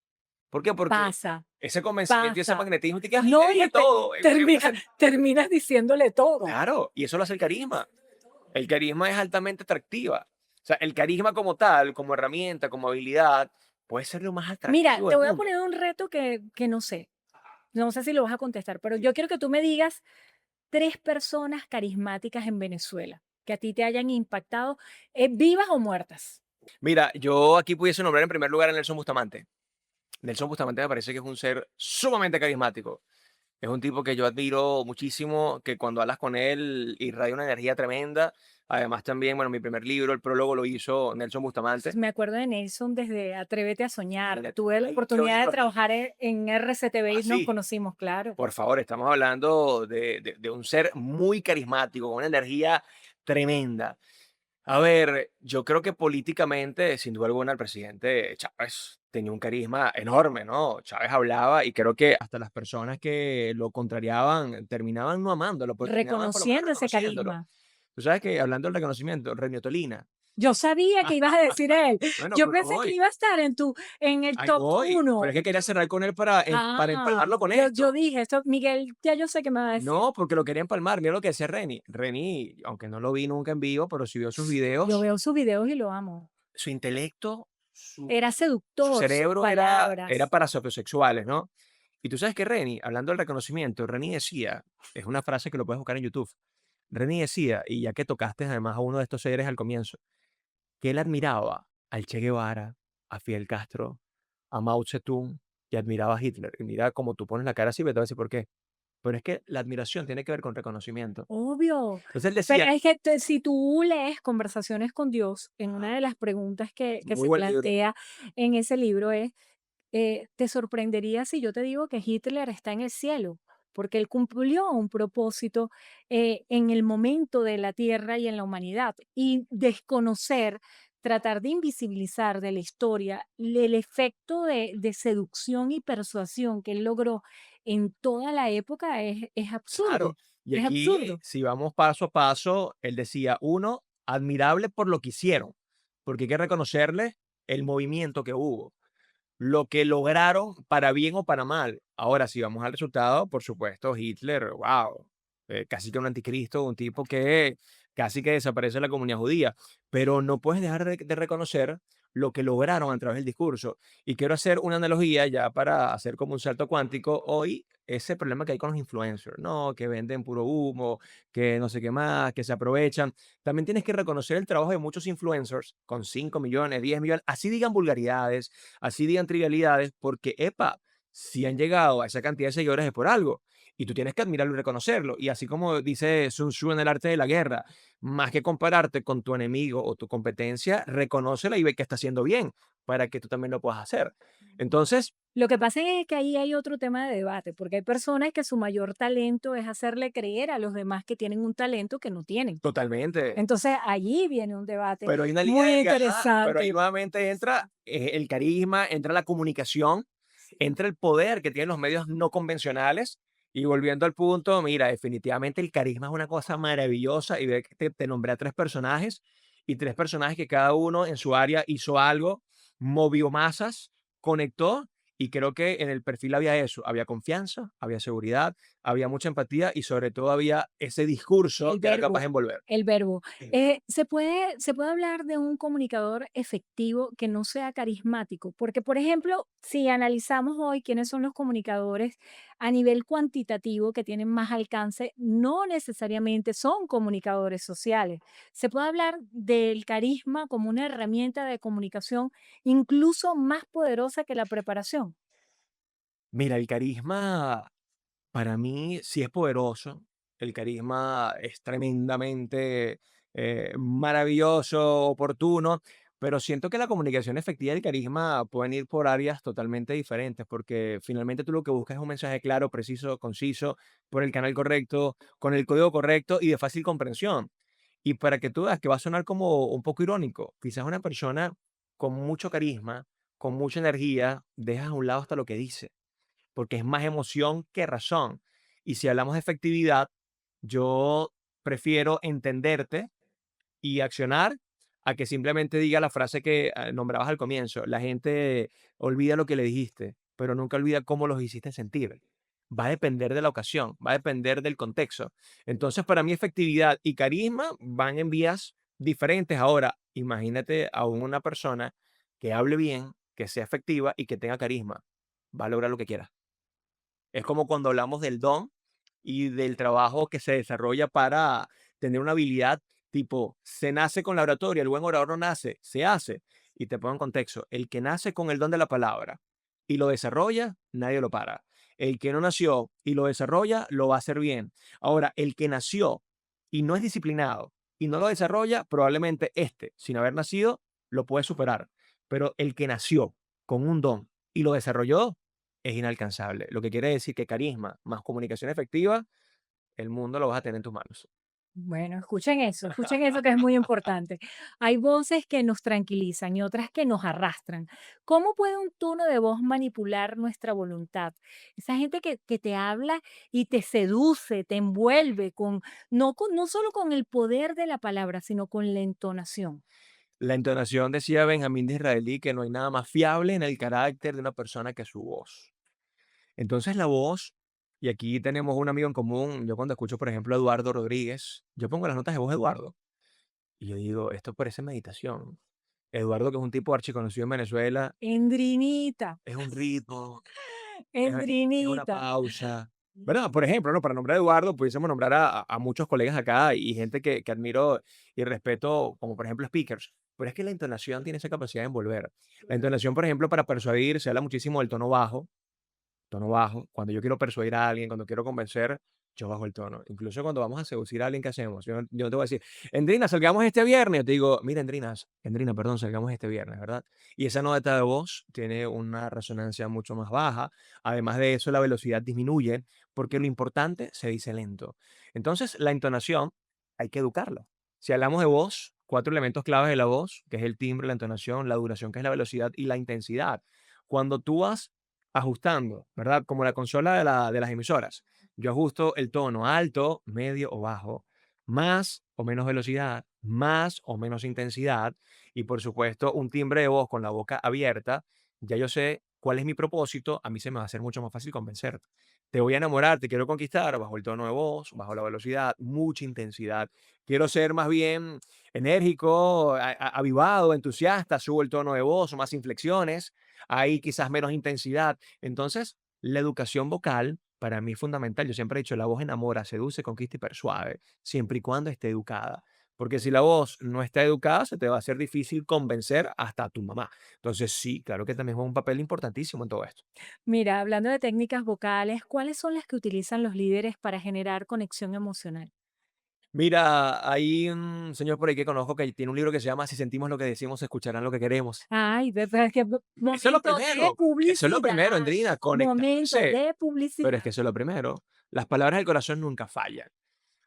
¿Por qué? Porque Pasa, ese convencimiento y ese pasa. magnetismo te quedas, "Ay, le No, dije y te todo. terminas diciéndole todo. Claro, y eso lo hace el carisma. El carisma es altamente atractiva. O sea, el carisma como tal, como herramienta, como habilidad, puede ser lo más Mira, atractivo te del voy a mundo. poner un reto que no sé. No sé si lo vas a contestar, pero yo quiero que tú me digas 3 personas carismáticas en Venezuela que a ti te hayan impactado, vivas o muertas. Mira, yo aquí pudiese nombrar en primer lugar a Nelson Bustamante. Nelson Bustamante me parece que es un ser sumamente carismático. Es un tipo que yo admiro muchísimo, que cuando hablas con él irradia una energía tremenda. Además también, bueno, mi primer libro, el prólogo lo hizo Nelson Bustamante. Me acuerdo de Nelson desde Atrévete a soñar. Imagínate, Tuve la ay, qué oportunidad de oírlo a mí. trabajar en RCTV y nos Así. conocimos, claro. Por favor, estamos hablando de un ser muy carismático, con una energía tremenda. A ver, yo creo que políticamente, sin duda alguna, el presidente Chávez tenía un carisma enorme, ¿no? Chávez hablaba y creo que hasta las personas que lo contrariaban terminaban no amándolo, pero terminaban por lo menos Reconociendo ese reconociéndolo. carisma. Tú sabes que hablando del reconocimiento, Renio Tolina. Yo sabía que ibas a decir él. Bueno, Yo pero pensé que voy, iba a estar en el ahí top voy. Pero es uno. que quería cerrar con él para Ah, empalarlo con yo esto. dije, esto, Miguel, ya yo sé qué me va a decir. No, porque lo quería empalmar. Mira lo que decía Reni. Reni, aunque no lo vi nunca en vivo, pero si vio sus Yo videos, veo sus videos y lo amo. su intelecto, su, Era su seductor, sus cerebro era palabras. para sapiosexuales, ¿no? Y tú sabes que Reni, hablando del reconocimiento, Reni decía, es una frase que lo puedes buscar en YouTube. Reni decía, y ya que tocaste además a uno de estos seres al comienzo, que él admiraba al Che Guevara, a Fidel Castro, a Mao Zedong y admiraba a Hitler. Y mira, como tú pones la cara así, te voy a decir por qué. Pero es que la admiración tiene que ver con reconocimiento. Obvio. Entonces él Pero decía, es que si tú lees Conversaciones con Dios, en una de las preguntas que muy se buen libro. plantea en ese libro es, ¿te sorprendería si yo te digo que Hitler está en el cielo? Porque él cumplió un propósito en el momento de la Tierra y en la humanidad. Y desconocer, tratar de invisibilizar de la historia el efecto de seducción y persuasión que él logró en toda la época es Claro. absurdo. Y Es aquí, absurdo. si vamos paso a paso, él decía, uno, admirable por lo que hicieron, porque hay que reconocerle el movimiento que hubo, lo que lograron para bien o para mal. Ahora, si vamos al resultado, por supuesto, Hitler, wow, casi que un anticristo, un tipo que casi que desaparece la comunidad judía, pero no puedes dejar de reconocer lo que lograron a través del discurso. Y quiero hacer una analogía ya para hacer como un salto cuántico. Hoy ese problema que hay con los influencers, ¿no? Que venden puro humo, que no sé qué más, que se aprovechan. También tienes que reconocer el trabajo de muchos influencers con 5 millones, 10 millones, así digan vulgaridades, así digan trivialidades, porque, epa, si han llegado a esa cantidad de seguidores es por algo. Y tú tienes que admirarlo y reconocerlo. Y así como dice Sun Tzu en el arte de la guerra, más que compararte con tu enemigo o tu competencia, reconócela y ve que está haciendo bien para que tú también lo puedas hacer. Entonces, Lo que pasa es que ahí hay otro tema de debate, porque hay personas que su mayor talento es hacerle creer a los demás que tienen un talento que no tienen. totalmente. Entonces, allí viene un debate Pero hay una línea muy delgada, pero ahí interesante. nuevamente entra el carisma, entra la comunicación, entra el poder que tienen los medios no convencionales. Y volviendo al punto, mira, definitivamente el carisma es una cosa maravillosa y ve que te nombré a tres personajes y tres personajes que cada uno en su área hizo algo, movió masas, conectó y creo que en el perfil había eso, había confianza, había seguridad, había mucha empatía y sobre todo había ese discurso El que era capaz de verbo, envolver. el verbo. ¿Se puede hablar de un comunicador efectivo que no sea carismático? Porque, por ejemplo, si analizamos hoy quiénes son los comunicadores a nivel cuantitativo que tienen más alcance, no necesariamente son comunicadores sociales. Se puede hablar del carisma como una herramienta de comunicación incluso más poderosa que la preparación. Mira, el carisma para mí sí es poderoso. El carisma es tremendamente maravilloso, oportuno, pero siento que la comunicación efectiva y el carisma pueden ir por áreas totalmente diferentes, porque finalmente tú lo que buscas es un mensaje claro, preciso, conciso, por el canal correcto, con el código correcto y de fácil comprensión. Y para que tú veas que va a sonar como un poco irónico, quizás una persona con mucho carisma, con mucha energía, dejas a un lado hasta lo que dice porque es más emoción que razón. Y si hablamos de efectividad, yo prefiero entenderte y accionar a que simplemente diga la frase que nombrabas al comienzo. La gente olvida lo que le dijiste, pero nunca olvida cómo los hiciste sentir. Va a depender de la ocasión, va a depender del contexto. Entonces, para mí, efectividad y carisma van en vías diferentes. Ahora, imagínate a una persona que hable bien, que sea efectiva y que tenga carisma. Va a lograr lo que quiera. Es como cuando hablamos del don y del trabajo que se desarrolla para tener una habilidad tipo, se nace con la oratoria, el buen orador no nace, se hace. Y te pongo en contexto, el que nace con el don de la palabra y lo desarrolla, nadie lo para. El que no nació y lo desarrolla, lo va a hacer bien. Ahora, el que nació y no es disciplinado y no lo desarrolla, probablemente este, sin haber nacido, lo puede superar. Pero el que nació con un don y lo desarrolló, es inalcanzable. Lo que quiere decir que carisma más comunicación efectiva, el mundo lo vas a tener en tus manos. Bueno, escuchen eso que es muy importante. Hay voces que nos tranquilizan y otras que nos arrastran. ¿Cómo puede un tono de voz manipular nuestra voluntad? Esa gente que te habla y te seduce, te envuelve no solo con el poder de la palabra, sino con la entonación. La entonación decía Benjamín de Israelí que no hay nada más fiable en el carácter de una persona que su voz. Entonces la voz, y aquí tenemos un amigo en común, yo cuando escucho, por ejemplo, a Eduardo Rodríguez, yo pongo las notas de voz de Eduardo y yo digo, esto parece meditación. Eduardo, que es un tipo archiconocido en Venezuela, Endrinita, es un ritmo, es una Endrinita. pausa, ¿verdad? Por ejemplo, ¿no? Para nombrar a Eduardo, pudiésemos nombrar a muchos colegas acá y gente que admiro y respeto, como por ejemplo speakers. Pero es que la entonación tiene esa capacidad de envolver. La entonación, por ejemplo, para persuadir, se habla muchísimo del tono bajo. Tono bajo. Cuando yo quiero persuadir a alguien, cuando quiero convencer, yo bajo el tono. Incluso cuando vamos a seducir a alguien, ¿qué hacemos? Yo no te voy a decir, Endrina, salgamos este viernes. Yo te digo, mira, Endrina, perdón, salgamos este viernes, ¿verdad? Y esa nota de voz tiene una resonancia mucho más baja. Además de eso, la velocidad disminuye porque lo importante se dice lento. Entonces, la entonación hay que educarla. Si hablamos de voz, cuatro elementos claves de la voz, que es el timbre, la entonación, la duración, que es la velocidad y la intensidad. Cuando tú vas ajustando, ¿verdad? Como la consola de las emisoras. Yo ajusto el tono alto, medio o bajo, más o menos velocidad, más o menos intensidad y por supuesto un timbre de voz con la boca abierta. Ya yo sé cuál es mi propósito, a mí se me va a hacer mucho más fácil convencerte. Te voy a enamorar, te quiero conquistar bajo el tono de voz, bajo la velocidad, mucha intensidad. Quiero ser más bien enérgico, avivado, entusiasta, subo el tono de voz, más inflexiones, hay quizás menos intensidad. Entonces, la educación vocal Para mí es fundamental. Yo siempre he dicho, la voz enamora, seduce, conquista y persuade, siempre y cuando esté educada. Porque si la voz no está educada, se te va a hacer difícil convencer hasta a tu mamá. Entonces, sí, claro que también juega un papel importantísimo en todo esto. Mira, hablando de técnicas vocales, ¿cuáles son las que utilizan los líderes para generar conexión emocional? Mira, hay un señor por ahí que conozco que tiene un libro que se llama Si sentimos lo que decimos, escucharán lo que queremos. Ay, es que momento de Eso es lo publicidad, primero, Andrina, momento conectarse. de Pero es publicidad. que eso es lo primero. Las palabras del corazón nunca fallan.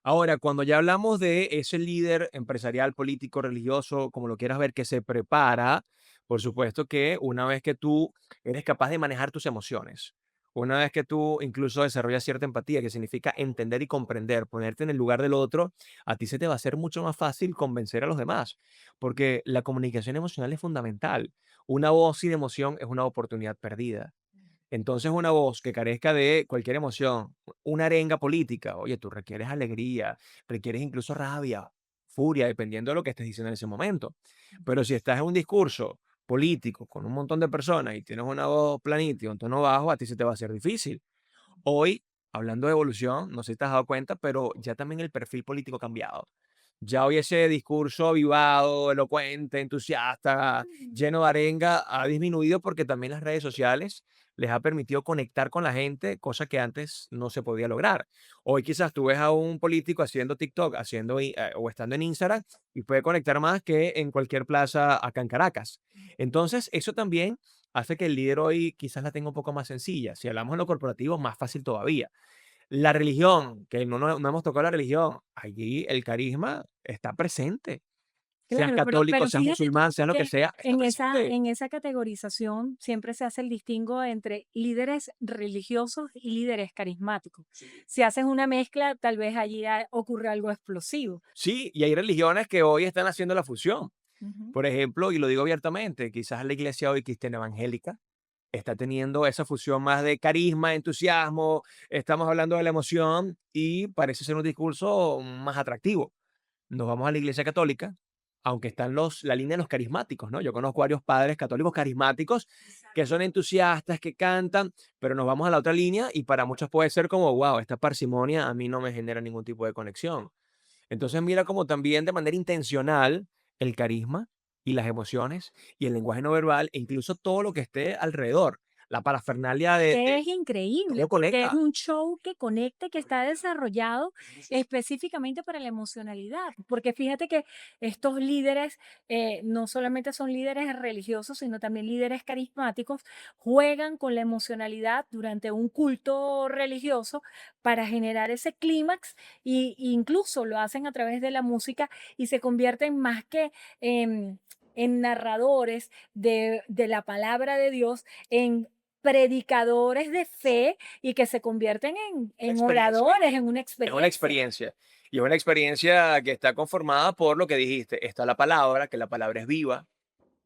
Ahora, cuando ya hablamos de ese líder empresarial, político, religioso, como lo quieras ver, que se prepara, por supuesto que una vez que tú eres capaz de manejar tus emociones, una vez que tú incluso desarrollas cierta empatía, que significa entender y comprender, ponerte en el lugar del otro, a ti se te va a hacer mucho más fácil convencer a los demás, porque la comunicación emocional es fundamental. Una voz sin emoción es una oportunidad perdida. Entonces, una voz que carezca de cualquier emoción, una arenga política, oye, tú requieres alegría, requieres incluso rabia, furia, dependiendo de lo que estés diciendo en ese momento. Pero si estás en un discurso político con un montón de personas y tienes una voz planita y un tono bajo, a ti se te va a hacer difícil. Hoy, hablando de evolución, no sé si te has dado cuenta, pero ya también el perfil político ha cambiado. Ya hoy ese discurso avivado, elocuente, entusiasta, lleno de arenga, ha disminuido porque también las redes sociales les ha permitido conectar con la gente, cosa que antes no se podía lograr. Hoy quizás tú ves a un político haciendo TikTok, o estando en Instagram y puede conectar más que en cualquier plaza acá en Caracas. Entonces, eso también hace que el líder hoy quizás la tenga un poco más sencilla. Si hablamos en lo corporativo, más fácil todavía. La religión, que no hemos tocado la religión, allí el carisma está presente. Seas Claro, católico, pero seas fíjate musulmán, seas lo que que sea, está presente. en esa categorización siempre se hace el distingo entre líderes religiosos y líderes carismáticos. Si haces una mezcla, tal vez allí ocurre algo explosivo. Sí, y hay religiones que hoy están haciendo la fusión. Ujú. Por ejemplo, y lo digo abiertamente, quizás la iglesia hoy cristiana evangélica está teniendo esa fusión más de carisma, entusiasmo, estamos hablando de la emoción y parece ser un discurso más atractivo. Nos vamos a la iglesia católica, aunque están la línea de los carismáticos, ¿no? Yo conozco varios padres católicos carismáticos que son entusiastas, que cantan, pero nos vamos a la otra línea y para muchos puede ser como, wow, esta parsimonia a mí no me genera ningún tipo de conexión. Entonces mira como también de manera intencional el carisma y las emociones y el lenguaje no verbal e incluso todo lo que esté alrededor, la parafernalia Que es de increíble, cómo porque es conecta. un show que conecta, que está desarrollado específicamente para la emocionalidad. Porque fíjate que estos líderes no solamente son líderes religiosos, sino también líderes carismáticos, juegan con la emocionalidad durante un culto religioso para generar ese clímax y incluso lo hacen a través de la música y se convierten más que en narradores de la palabra de Dios, en predicadores de fe y que se convierten Una en experiencia. oradores, en una Es una experiencia. experiencia. Y es una experiencia que está conformada por lo que dijiste. Está la palabra, que la palabra es viva.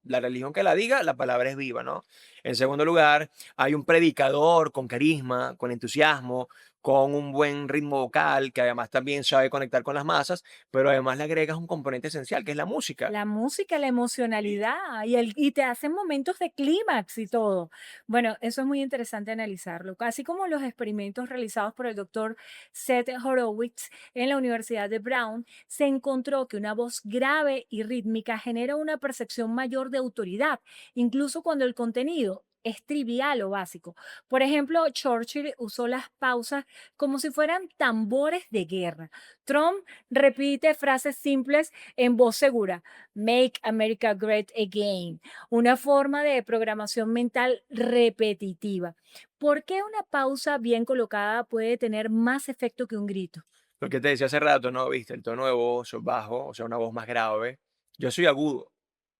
La religión que la diga, la palabra es viva, ¿no? En segundo lugar, hay un predicador con carisma, con entusiasmo, con un buen ritmo vocal, que además también sabe conectar con las masas, pero además le agregas un componente esencial, que es la música. La música, la emocionalidad y te hacen momentos de clímax y todo. Bueno, eso es muy interesante analizarlo. Así como los experimentos realizados por el doctor Seth Horowitz en la Universidad de Brown, se encontró que una voz grave y rítmica genera una percepción mayor de autoridad, incluso cuando el contenido es trivial o básico. Por ejemplo, Churchill usó las pausas como si fueran tambores de guerra. Trump repite frases simples en voz segura. Make America Great Again, una forma de programación mental repetitiva. ¿Por qué una pausa bien colocada puede tener más efecto que un grito? Lo que te decía hace rato, ¿no? Viste, el tono de voz bajo, o sea, una voz más grave. Yo soy agudo.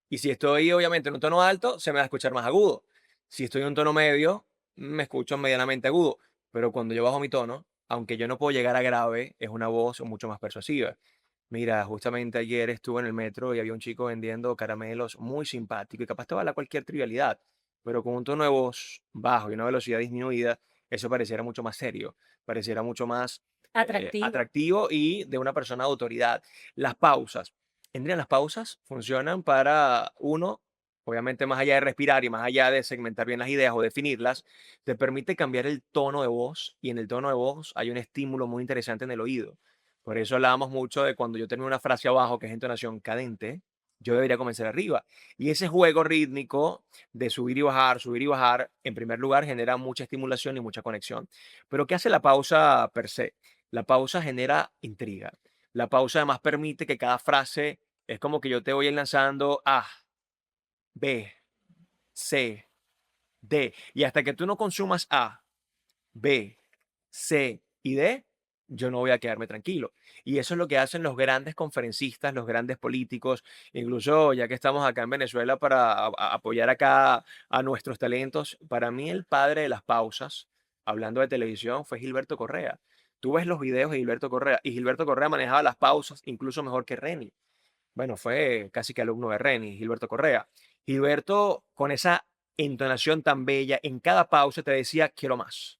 Y si estoy, obviamente, en un tono alto, se me va a escuchar más agudo. Si estoy en un tono medio, me escucho medianamente agudo. Pero cuando yo bajo mi tono, aunque yo no puedo llegar a grave, es una voz mucho más persuasiva. Mira, justamente ayer estuve en el metro y había un chico vendiendo caramelos muy simpático y capaz te vale cualquier trivialidad, pero con un tono de voz bajo y una velocidad disminuida, eso pareciera mucho más serio, pareciera mucho más Atractivo. atractivo y de una persona de autoridad. Las pausas. Las pausas funcionan para, uno, obviamente más allá de respirar y más allá de segmentar bien las ideas o definirlas, te permite cambiar el tono de voz y en el tono de voz hay un estímulo muy interesante en el oído. Por eso hablábamos mucho de cuando yo termino una frase abajo, que es entonación cadente, yo debería comenzar arriba. Y ese juego rítmico de subir y bajar, en primer lugar genera mucha estimulación y mucha conexión. Pero ¿qué hace la pausa per se? La pausa genera intriga. La pausa además permite que cada frase es como que yo te voy lanzando A, B, C, D. Y hasta que tú no consumas A, B, C y D, yo no voy a quedarme tranquilo. Y eso es lo que hacen los grandes conferencistas, los grandes políticos, incluso ya que estamos acá en Venezuela para apoyar acá a nuestros talentos. Para mí el padre de las pausas, hablando de televisión, fue Gilberto Correa. Tú ves los videos de Gilberto Correa y Gilberto Correa manejaba las pausas incluso mejor que Reni. Bueno, fue casi que alumno de Reni, Gilberto Correa. Gilberto, con esa entonación tan bella, en cada pausa te decía, quiero más.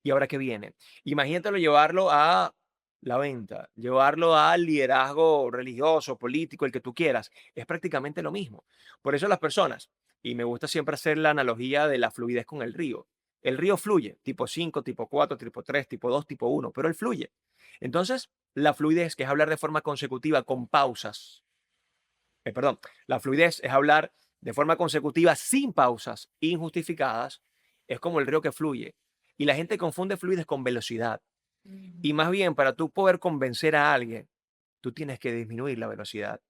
¿Y ahora qué viene? Imagínatelo llevarlo a la venta, llevarlo al liderazgo religioso, político, el que tú quieras. Es prácticamente lo mismo. Por eso las personas, y me gusta siempre hacer la analogía de la fluidez con el río. El río fluye, tipo 5, tipo 4, tipo 3, tipo 2, tipo 1, pero él fluye. Entonces, la fluidez, que es hablar de forma consecutiva con pausas, perdón, la fluidez es hablar de forma consecutiva sin pausas injustificadas, es como el río que fluye. Y la gente confunde fluidez con velocidad. Mm. Y más bien, para tú poder convencer a alguien, tú tienes que disminuir la velocidad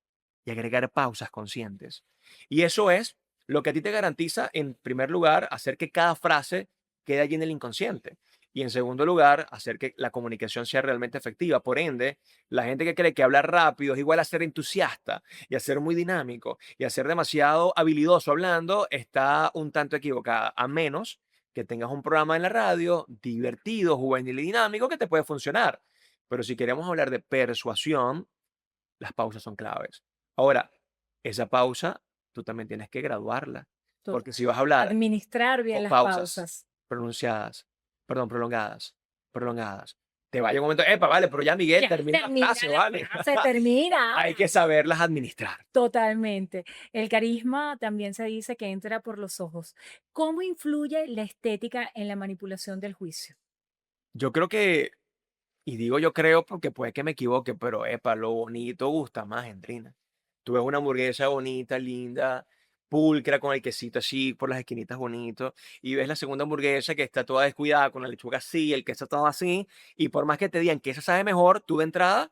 y agregar pausas conscientes. Y eso es lo que a ti te garantiza, en primer lugar, hacer que cada frase quede allí en el inconsciente. Y en segundo lugar, hacer que la comunicación sea realmente efectiva. Por ende, la gente que cree que hablar rápido es igual a ser entusiasta y a ser muy dinámico y a ser demasiado habilidoso hablando, está un tanto equivocada, a menos que tengas un programa en la radio divertido, juvenil y dinámico que te puede funcionar. Pero si queremos hablar de persuasión, las pausas son claves. Ahora, esa pausa tú también tienes que graduarla, To- porque si vas a hablar Administrar bien con las pausas pausas. pronunciadas, perdón, prolongadas, prolongadas, te vaya un momento, epa, vale, pero ya Miguel, Ya termina la termina frase, la vale. frase, termina. Hay que saberlas administrar. Totalmente. El carisma también se dice que entra por los ojos. ¿Cómo influye la estética en la manipulación del juicio? Yo creo que, y digo yo creo porque puede que me equivoque, pero epa, lo bonito gusta más, Endrina. Tú ves una hamburguesa bonita, linda, pulcra, con el quesito así por las esquinitas bonito, y ves la segunda hamburguesa que está toda descuidada, con la lechuga así, el queso todo así, y por más que te digan que esa sabe mejor, tú de entrada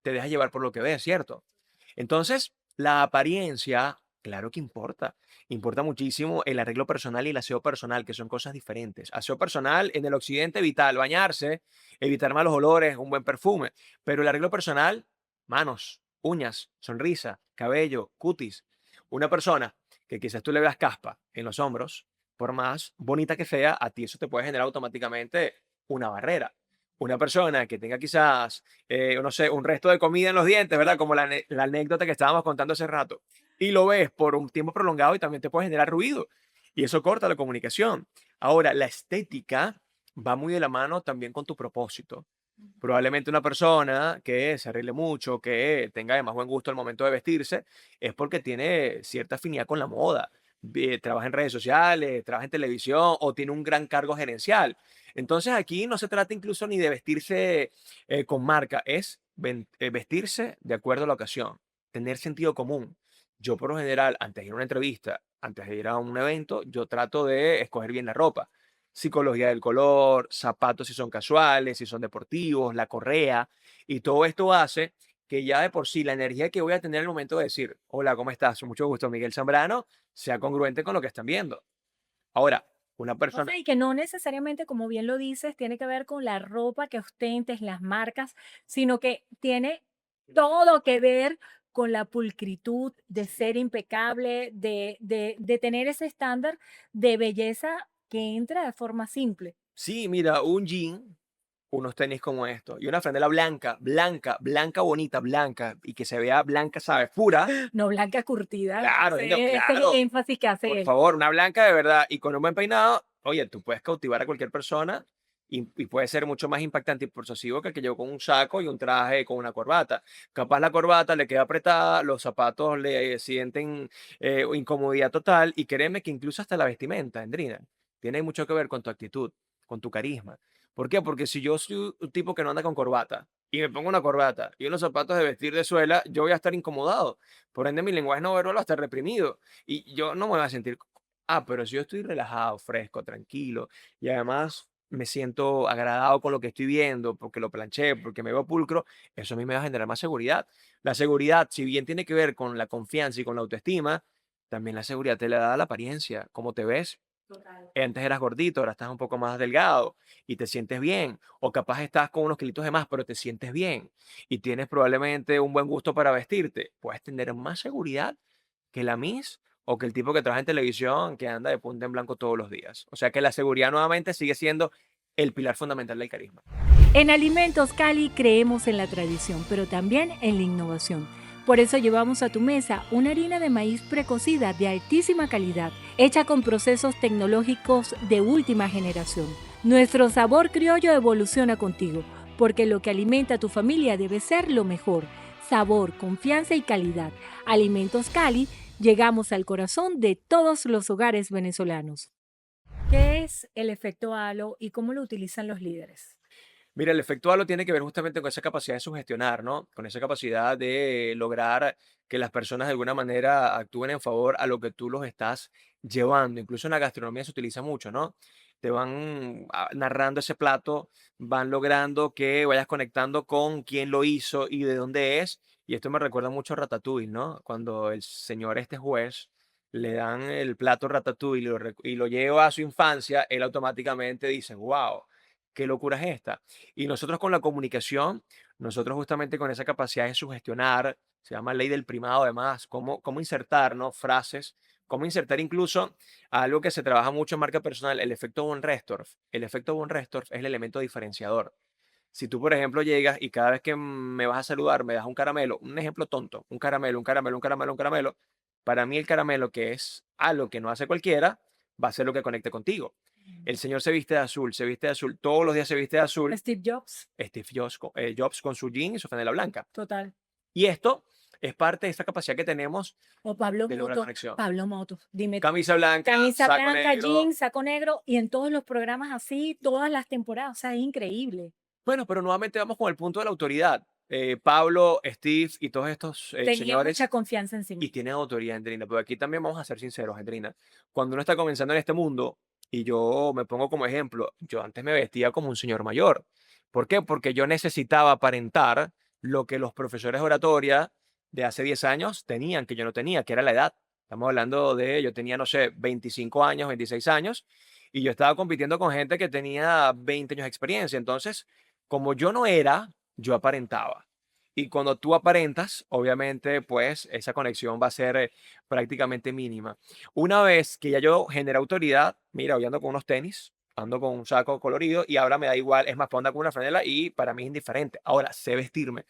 te dejas llevar por lo que ves, ¿cierto? Entonces, la apariencia, claro que importa. Importa muchísimo el arreglo personal y el aseo personal, que son cosas diferentes. Aseo personal en el occidente vital, bañarse, evitar malos olores, un buen perfume. Pero el arreglo personal, manos, uñas, sonrisa, cabello, cutis. Una persona que quizás tú le veas caspa en los hombros, por más bonita que sea, a ti eso te puede generar automáticamente una barrera. Una persona que tenga quizás no sé, un resto de comida en los dientes, ¿verdad? Como la anécdota que estábamos contando hace rato. Y lo ves por un tiempo prolongado y también te puede generar ruido. Y eso corta la comunicación. Ahora, la estética va muy de la mano también con tu propósito. Probablemente una persona que se arregle mucho, que tenga además buen gusto al momento de vestirse, es porque tiene cierta afinidad con la moda. Trabaja en redes sociales, trabaja en televisión o tiene un gran cargo gerencial. Entonces aquí no se trata incluso ni de vestirse con marca, es vestirse de acuerdo a la ocasión, tener sentido común. Yo por lo general, antes de ir a una entrevista, antes de ir a un evento, yo trato de escoger bien la ropa. Psicología del color, zapatos si son casuales, si son deportivos, la correa, y todo esto hace que ya de por sí la energía que voy a tener al momento de decir, hola, ¿cómo estás? Mucho gusto, Miguel Zambrano, sea congruente con lo que están viendo. Ahora, una O persona, sea, y que no necesariamente, como bien lo dices, tiene que ver con la ropa que ostentes, las marcas, sino que tiene todo que ver con la pulcritud, de ser impecable, de tener ese estándar de belleza que entra de forma simple. sí, mira, un jean, unos tenis como estos, y una franela blanca, blanca, blanca, bonita, blanca, y que se vea blanca, ¿sabes? Pura. No blanca curtida, Claro, niño, ese claro. énfasis que Por hace él. favor, una blanca de verdad y con un buen peinado, oye, tú puedes cautivar a cualquier persona y puede ser mucho más impactante y persuasivo que el que llegó con un saco y un traje con una corbata. Capaz la corbata le queda apretada, los zapatos le sienten incomodidad total y créeme que incluso hasta la vestimenta, Andrina, tiene mucho que ver con tu actitud, con tu carisma. ¿Por qué? Porque si yo soy un tipo que no anda con corbata y me pongo una corbata y unos zapatos de vestir de suela, yo voy a estar incomodado. Por ende, mi lenguaje no verbal va a estar reprimido y yo no me voy a sentir. Pero si yo estoy relajado, fresco, tranquilo y además me siento agradado con lo que estoy viendo, porque lo planché, porque me veo pulcro, eso a mí me va a generar más seguridad. La seguridad, si bien tiene que ver con la confianza y con la autoestima, también la seguridad te la da la apariencia, cómo te ves. Total. Antes eras gordito, ahora estás un poco más delgado y te sientes bien. O capaz estás con unos kilitos de más, pero te sientes bien y tienes probablemente un buen gusto para vestirte. Puedes tener más seguridad que la Miss o que el tipo que trabaja en televisión que anda de punta en blanco todos los días. O sea que la seguridad nuevamente sigue siendo el pilar fundamental del carisma. En Alimentos Cali creemos en la tradición, pero también en la innovación. Por eso llevamos a tu mesa una harina de maíz precocida de altísima calidad, hecha con procesos tecnológicos de última generación. Nuestro sabor criollo evoluciona contigo, porque lo que alimenta a tu familia debe ser lo mejor. Sabor, confianza y calidad. Alimentos Cali, llegamos al corazón de todos los hogares venezolanos. ¿Qué es el efecto halo y cómo lo utilizan los líderes? Mira, el efecto halo tiene que ver justamente con esa capacidad de sugestionar, ¿no? Con esa capacidad de lograr que las personas de alguna manera actúen en favor a lo que tú los estás llevando. Incluso en la gastronomía se utiliza mucho, ¿no? Te van narrando ese plato, van logrando que vayas conectando con quién lo hizo y de dónde es. Y esto me recuerda mucho a Ratatouille, ¿no? Cuando el señor este juez le dan el plato Ratatouille y lo lleva a su infancia, él automáticamente dice, wow, qué locura es esta. Y nosotros con la comunicación, nosotros justamente con esa capacidad de sugestionar, se llama ley del primado además, cómo insertar, ¿no? Frases, cómo insertar incluso algo que se trabaja mucho en marca personal, el efecto von Restorff. El efecto von Restorff es el elemento diferenciador. Si tú, por ejemplo, llegas y cada vez que me vas a saludar me das un caramelo, un ejemplo tonto, un caramelo, un caramelo, un caramelo, un caramelo, para mí el caramelo, que es algo que no hace cualquiera, va a ser lo que conecte contigo. El señor se viste de azul, todos los días se viste de azul. Steve Jobs, Steve Jobs, Jobs con su jean y su franela blanca. total. Y esto es parte de esta capacidad que tenemos O Pablo de lograr Moto, conexión. Pablo Moto, dime tú. Camisa blanca, Camisa saco blanca, negro. jeans, saco negro y en todos los programas así, todas las temporadas, o sea, es increíble. Bueno, pero nuevamente vamos con el punto de la autoridad. Pablo, Steve y todos estos Tenía mucha señores confianza en sí y mismo. tienen autoridad, Andrina. Pero aquí también vamos a ser sinceros, Andrina. Cuando uno está comenzando en este mundo, y yo me pongo como ejemplo, yo antes me vestía como un señor mayor. ¿Por qué? Porque yo necesitaba aparentar lo que los profesores de oratoria de hace 10 años tenían, que yo no tenía, que era la edad. Estamos hablando de, yo tenía, no sé, 25 años, 26 años, y yo estaba compitiendo con gente que tenía 20 años de experiencia. Entonces, como yo no era, yo aparentaba. Y cuando tú aparentas, obviamente, pues esa conexión va a ser prácticamente mínima. Una vez que ya yo generé autoridad, mira, hoy ando con unos tenis, ando con un saco colorido y ahora me da igual, es más, puedo andar con una franela y para mí es indiferente. Ahora sé vestirme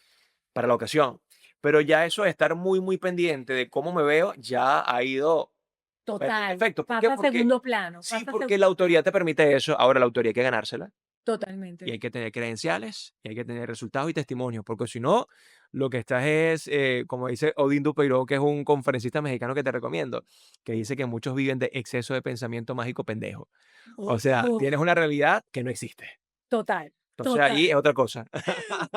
para la ocasión, pero ya eso de estar muy, muy pendiente de cómo me veo ya ha ido perdiendo Total, efecto. ¿Por qué? pasa a Porque segundo plano, sí, pasa a porque la autoridad te permite eso. Ahora la autoridad hay que ganársela. Y totalmente. hay que tener credenciales, y hay que tener resultados y testimonios, porque si no, lo que estás es, como dice Odín Dupeirón, que es un conferencista mexicano que te recomiendo, que dice que muchos viven de exceso de pensamiento mágico pendejo. O sea, Uf, tienes una realidad que no existe. total, Entonces total. ahí es otra cosa.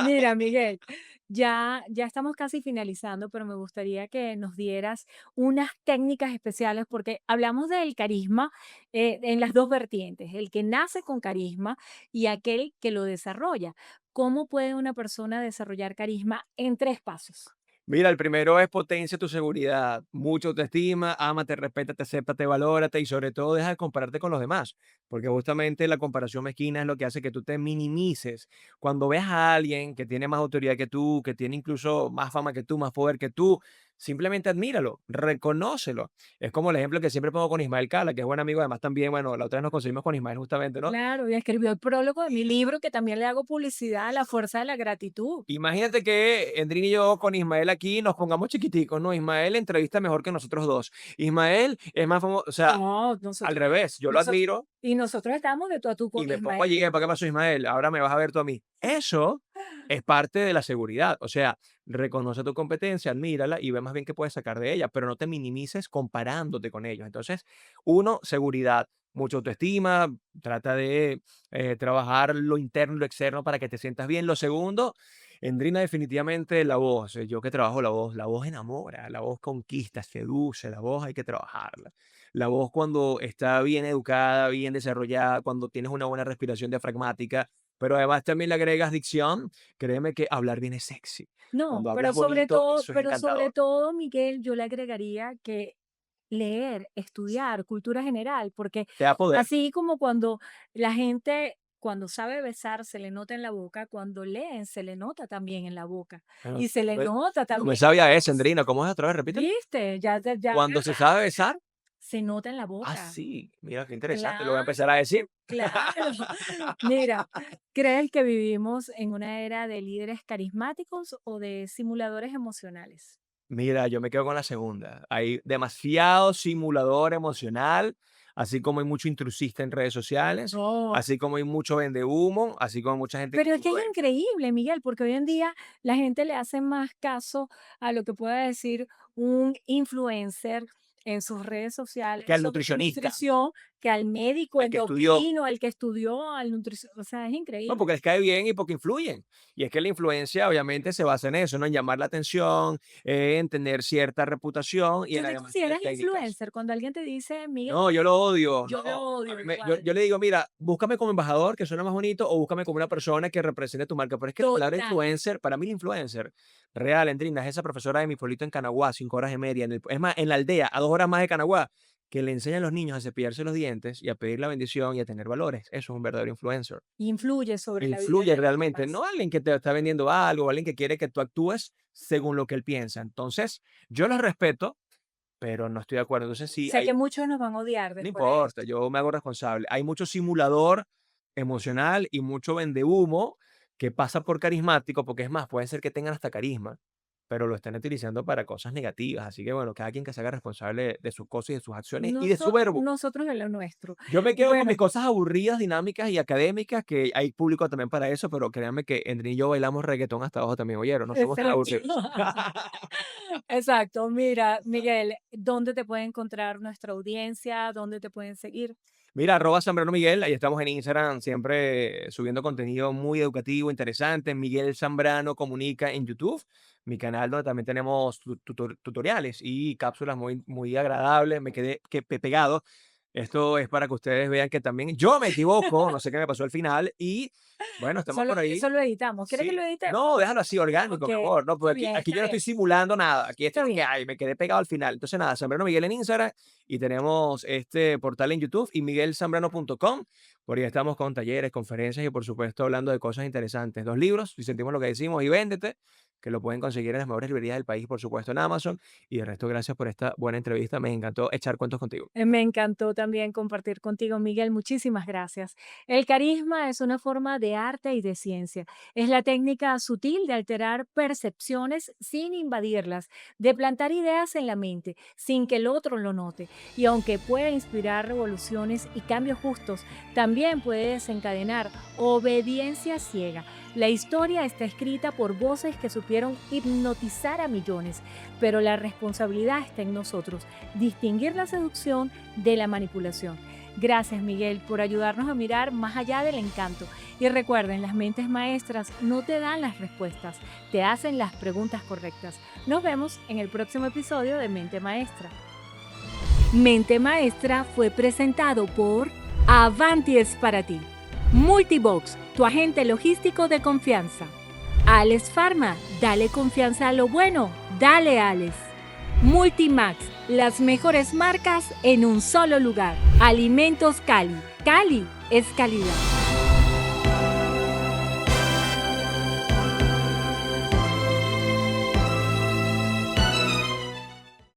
Mira, Miguel, ya estamos casi finalizando, pero me gustaría que nos dieras unas técnicas especiales porque hablamos del carisma en las dos vertientes, el que nace con carisma y aquel que lo desarrolla. ¿Cómo puede una persona desarrollar carisma en tres pasos? Mira, el primero es potencia tu seguridad, mucho autoestima, ámate, respétate, acéptate, valórate y sobre todo deja de compararte con los demás, porque justamente la comparación mezquina es lo que hace que tú te minimices. Cuando ves a alguien que tiene más autoridad que tú, que tiene incluso más fama que tú, más poder que tú, simplemente admíralo, reconócelo. Es como el ejemplo que siempre pongo con Ismael Cala, que es buen amigo, además también, bueno, la otra vez nos conseguimos con Ismael justamente, ¿no? Claro, y escribió el prólogo de mi libro, que también le hago publicidad, La fuerza de la gratitud. Imagínate que Endrin y yo con Ismael aquí nos pongamos chiquiticos, ¿no? Ismael entrevista mejor que nosotros dos. Ismael es más famoso, o sea, No, al nosotros, revés, yo lo nosotros, admiro y nosotros estamos de tú a tú y con me pongo Ismael. allí, ¿para qué pasó Ismael? Ahora me vas a ver tú a mí. Eso es parte de la seguridad, o sea, reconoce tu competencia, admírala y ve más bien qué puedes sacar de ella, pero no te minimices comparándote con ellos. Entonces, uno, seguridad, mucha autoestima, trata de trabajar lo interno y lo externo para que te sientas bien. Lo segundo, Endrina, definitivamente la voz. Yo que trabajo la voz enamora, la voz conquista, seduce, la voz hay que trabajarla. La voz cuando está bien educada, bien desarrollada, cuando tienes una buena respiración diafragmática, pero además también le agregas dicción, créeme que hablar bien es sexy. No, Cuando hablas bonito, eso es pero sobre encantador. todo, Miguel, yo le agregaría que leer, estudiar, cultura general, porque Te da poder. así como cuando la gente, cuando sabe besar, se le nota en la boca, cuando leen, se le nota también en la boca. Bueno, Y se le nota no me también en sabía la esa, voz. Endrina. ¿Cómo es otra vez? Repítelo. ¿Viste? Ya Cuando se sabe besar, se nota en la ah, boca. sí, mira qué interesante, lo voy a Claro, empezar a decir. claro. Mira, ¿crees que vivimos en una era de líderes carismáticos o de simuladores emocionales? Mira, yo me quedo con la segunda. Hay demasiado simulador emocional, así como hay mucho intrusista en redes sociales, No. así como hay mucho vendehumo, así como mucha gente Pero es que es influencer. increíble, Miguel, porque hoy en día la gente le hace más caso a lo que pueda decir un influencer en sus redes Que sociales al sobre nutricionista, nutrición que al médico al que estudió. endocrino, al que estudió, al nutrición. O sea, es No, increíble. porque les cae bien y porque influyen. Y es que la influencia obviamente se basa en eso, ¿no? En llamar la atención, en tener cierta reputación y ¿Tú en te además tener consideras técnicas. influencer cuando alguien te dice, Miguel, No, yo lo odio, yo lo no. A odio mí yo igual? le digo: "Mira, búscame como embajador, que suena más bonito, o búscame como una persona que represente tu marca". Pero es que la palabra Total. influencer, para mí el influencer real, Endrina, es esa profesora de mi pueblito en Canaguá, 5 horas y media, es más, en la aldea, a 2 horas más de Canaguá, que le enseña a los niños a cepillarse los dientes y a pedir la bendición y a tener valores. Eso es un verdadero influencer. Influye sobre la vida de Influye los realmente, demás. no alguien que te está vendiendo algo, o alguien que quiere que tú actúes según lo que él piensa. Entonces, yo los respeto, pero no estoy de acuerdo. Entonces, sí, Sé hay que muchos nos van a odiar no después de importa, esto. yo me hago responsable. Hay mucho simulador emocional y mucho vendehumo que pasa por carismático, porque es más, puede ser que tengan hasta carisma, pero lo están utilizando para cosas negativas. Así que bueno, cada quien que se haga responsable de sus cosas y de sus acciones y de su verbo. Nosotros de lo nuestro. Yo me quedo con mis Bueno, cosas aburridas, dinámicas y académicas, que hay público también para eso, pero créanme que Endri y yo bailamos reggaetón hasta abajo también, ¿oyeron? No somos tan exacto. aburridos. Exacto. Mira, Miguel, ¿dónde te puede encontrar nuestra audiencia? ¿Dónde te pueden seguir? Mira, arroba Zambrano Miguel, ahí estamos en Instagram, siempre subiendo contenido muy educativo, interesante. Miguel Zambrano Comunica en YouTube, mi canal donde también tenemos tutoriales y cápsulas muy, muy agradables. Me quedé pegado. Esto es para que ustedes vean que también yo me equivoco, no sé qué me pasó al final y bueno, estamos por ahí. Eso lo editamos. ¿Quieres que Sí, lo editemos? no, déjalo así orgánico, Ok, mi amor, no, está porque aquí, bien, aquí está yo no bien, estoy simulando nada, aquí esto está es lo que bien. hay, me quedé pegado al final. Entonces nada, Zambrano Miguel en Instagram y tenemos este portal en YouTube y miguelzambrano.com, por ahí estamos con talleres, conferencias y por supuesto hablando de cosas interesantes. Los libros, si sentimos lo que decimos y véndete, que lo pueden conseguir en las mejores librerías del país, por supuesto en Amazon. Y de resto, gracias por esta buena entrevista, me encantó echar cuentos contigo. Me encantó también compartir contigo, Miguel. Muchísimas gracias. El carisma es una forma de arte y de ciencia. Es la técnica sutil de alterar percepciones sin invadirlas, de plantar ideas en la mente sin que el otro lo note. Y aunque puede inspirar revoluciones y cambios justos, también puede desencadenar obediencia ciega. La historia está escrita por voces que supieron hipnotizar a millones, pero la responsabilidad está en nosotros, distinguir la seducción de la manipulación. Gracias, Miguel, por ayudarnos a mirar más allá del encanto. Y recuerden, las mentes maestras no te dan las respuestas, te hacen las preguntas correctas. Nos vemos en el próximo episodio de Mente Maestra. Mente Maestra fue presentado por Avanti es para ti. Multibox, tu agente logístico de confianza. Alex Pharma, dale confianza a lo bueno, dale Alex. Multimax, las mejores marcas en un solo lugar. Alimentos Cali, Cali es calidad.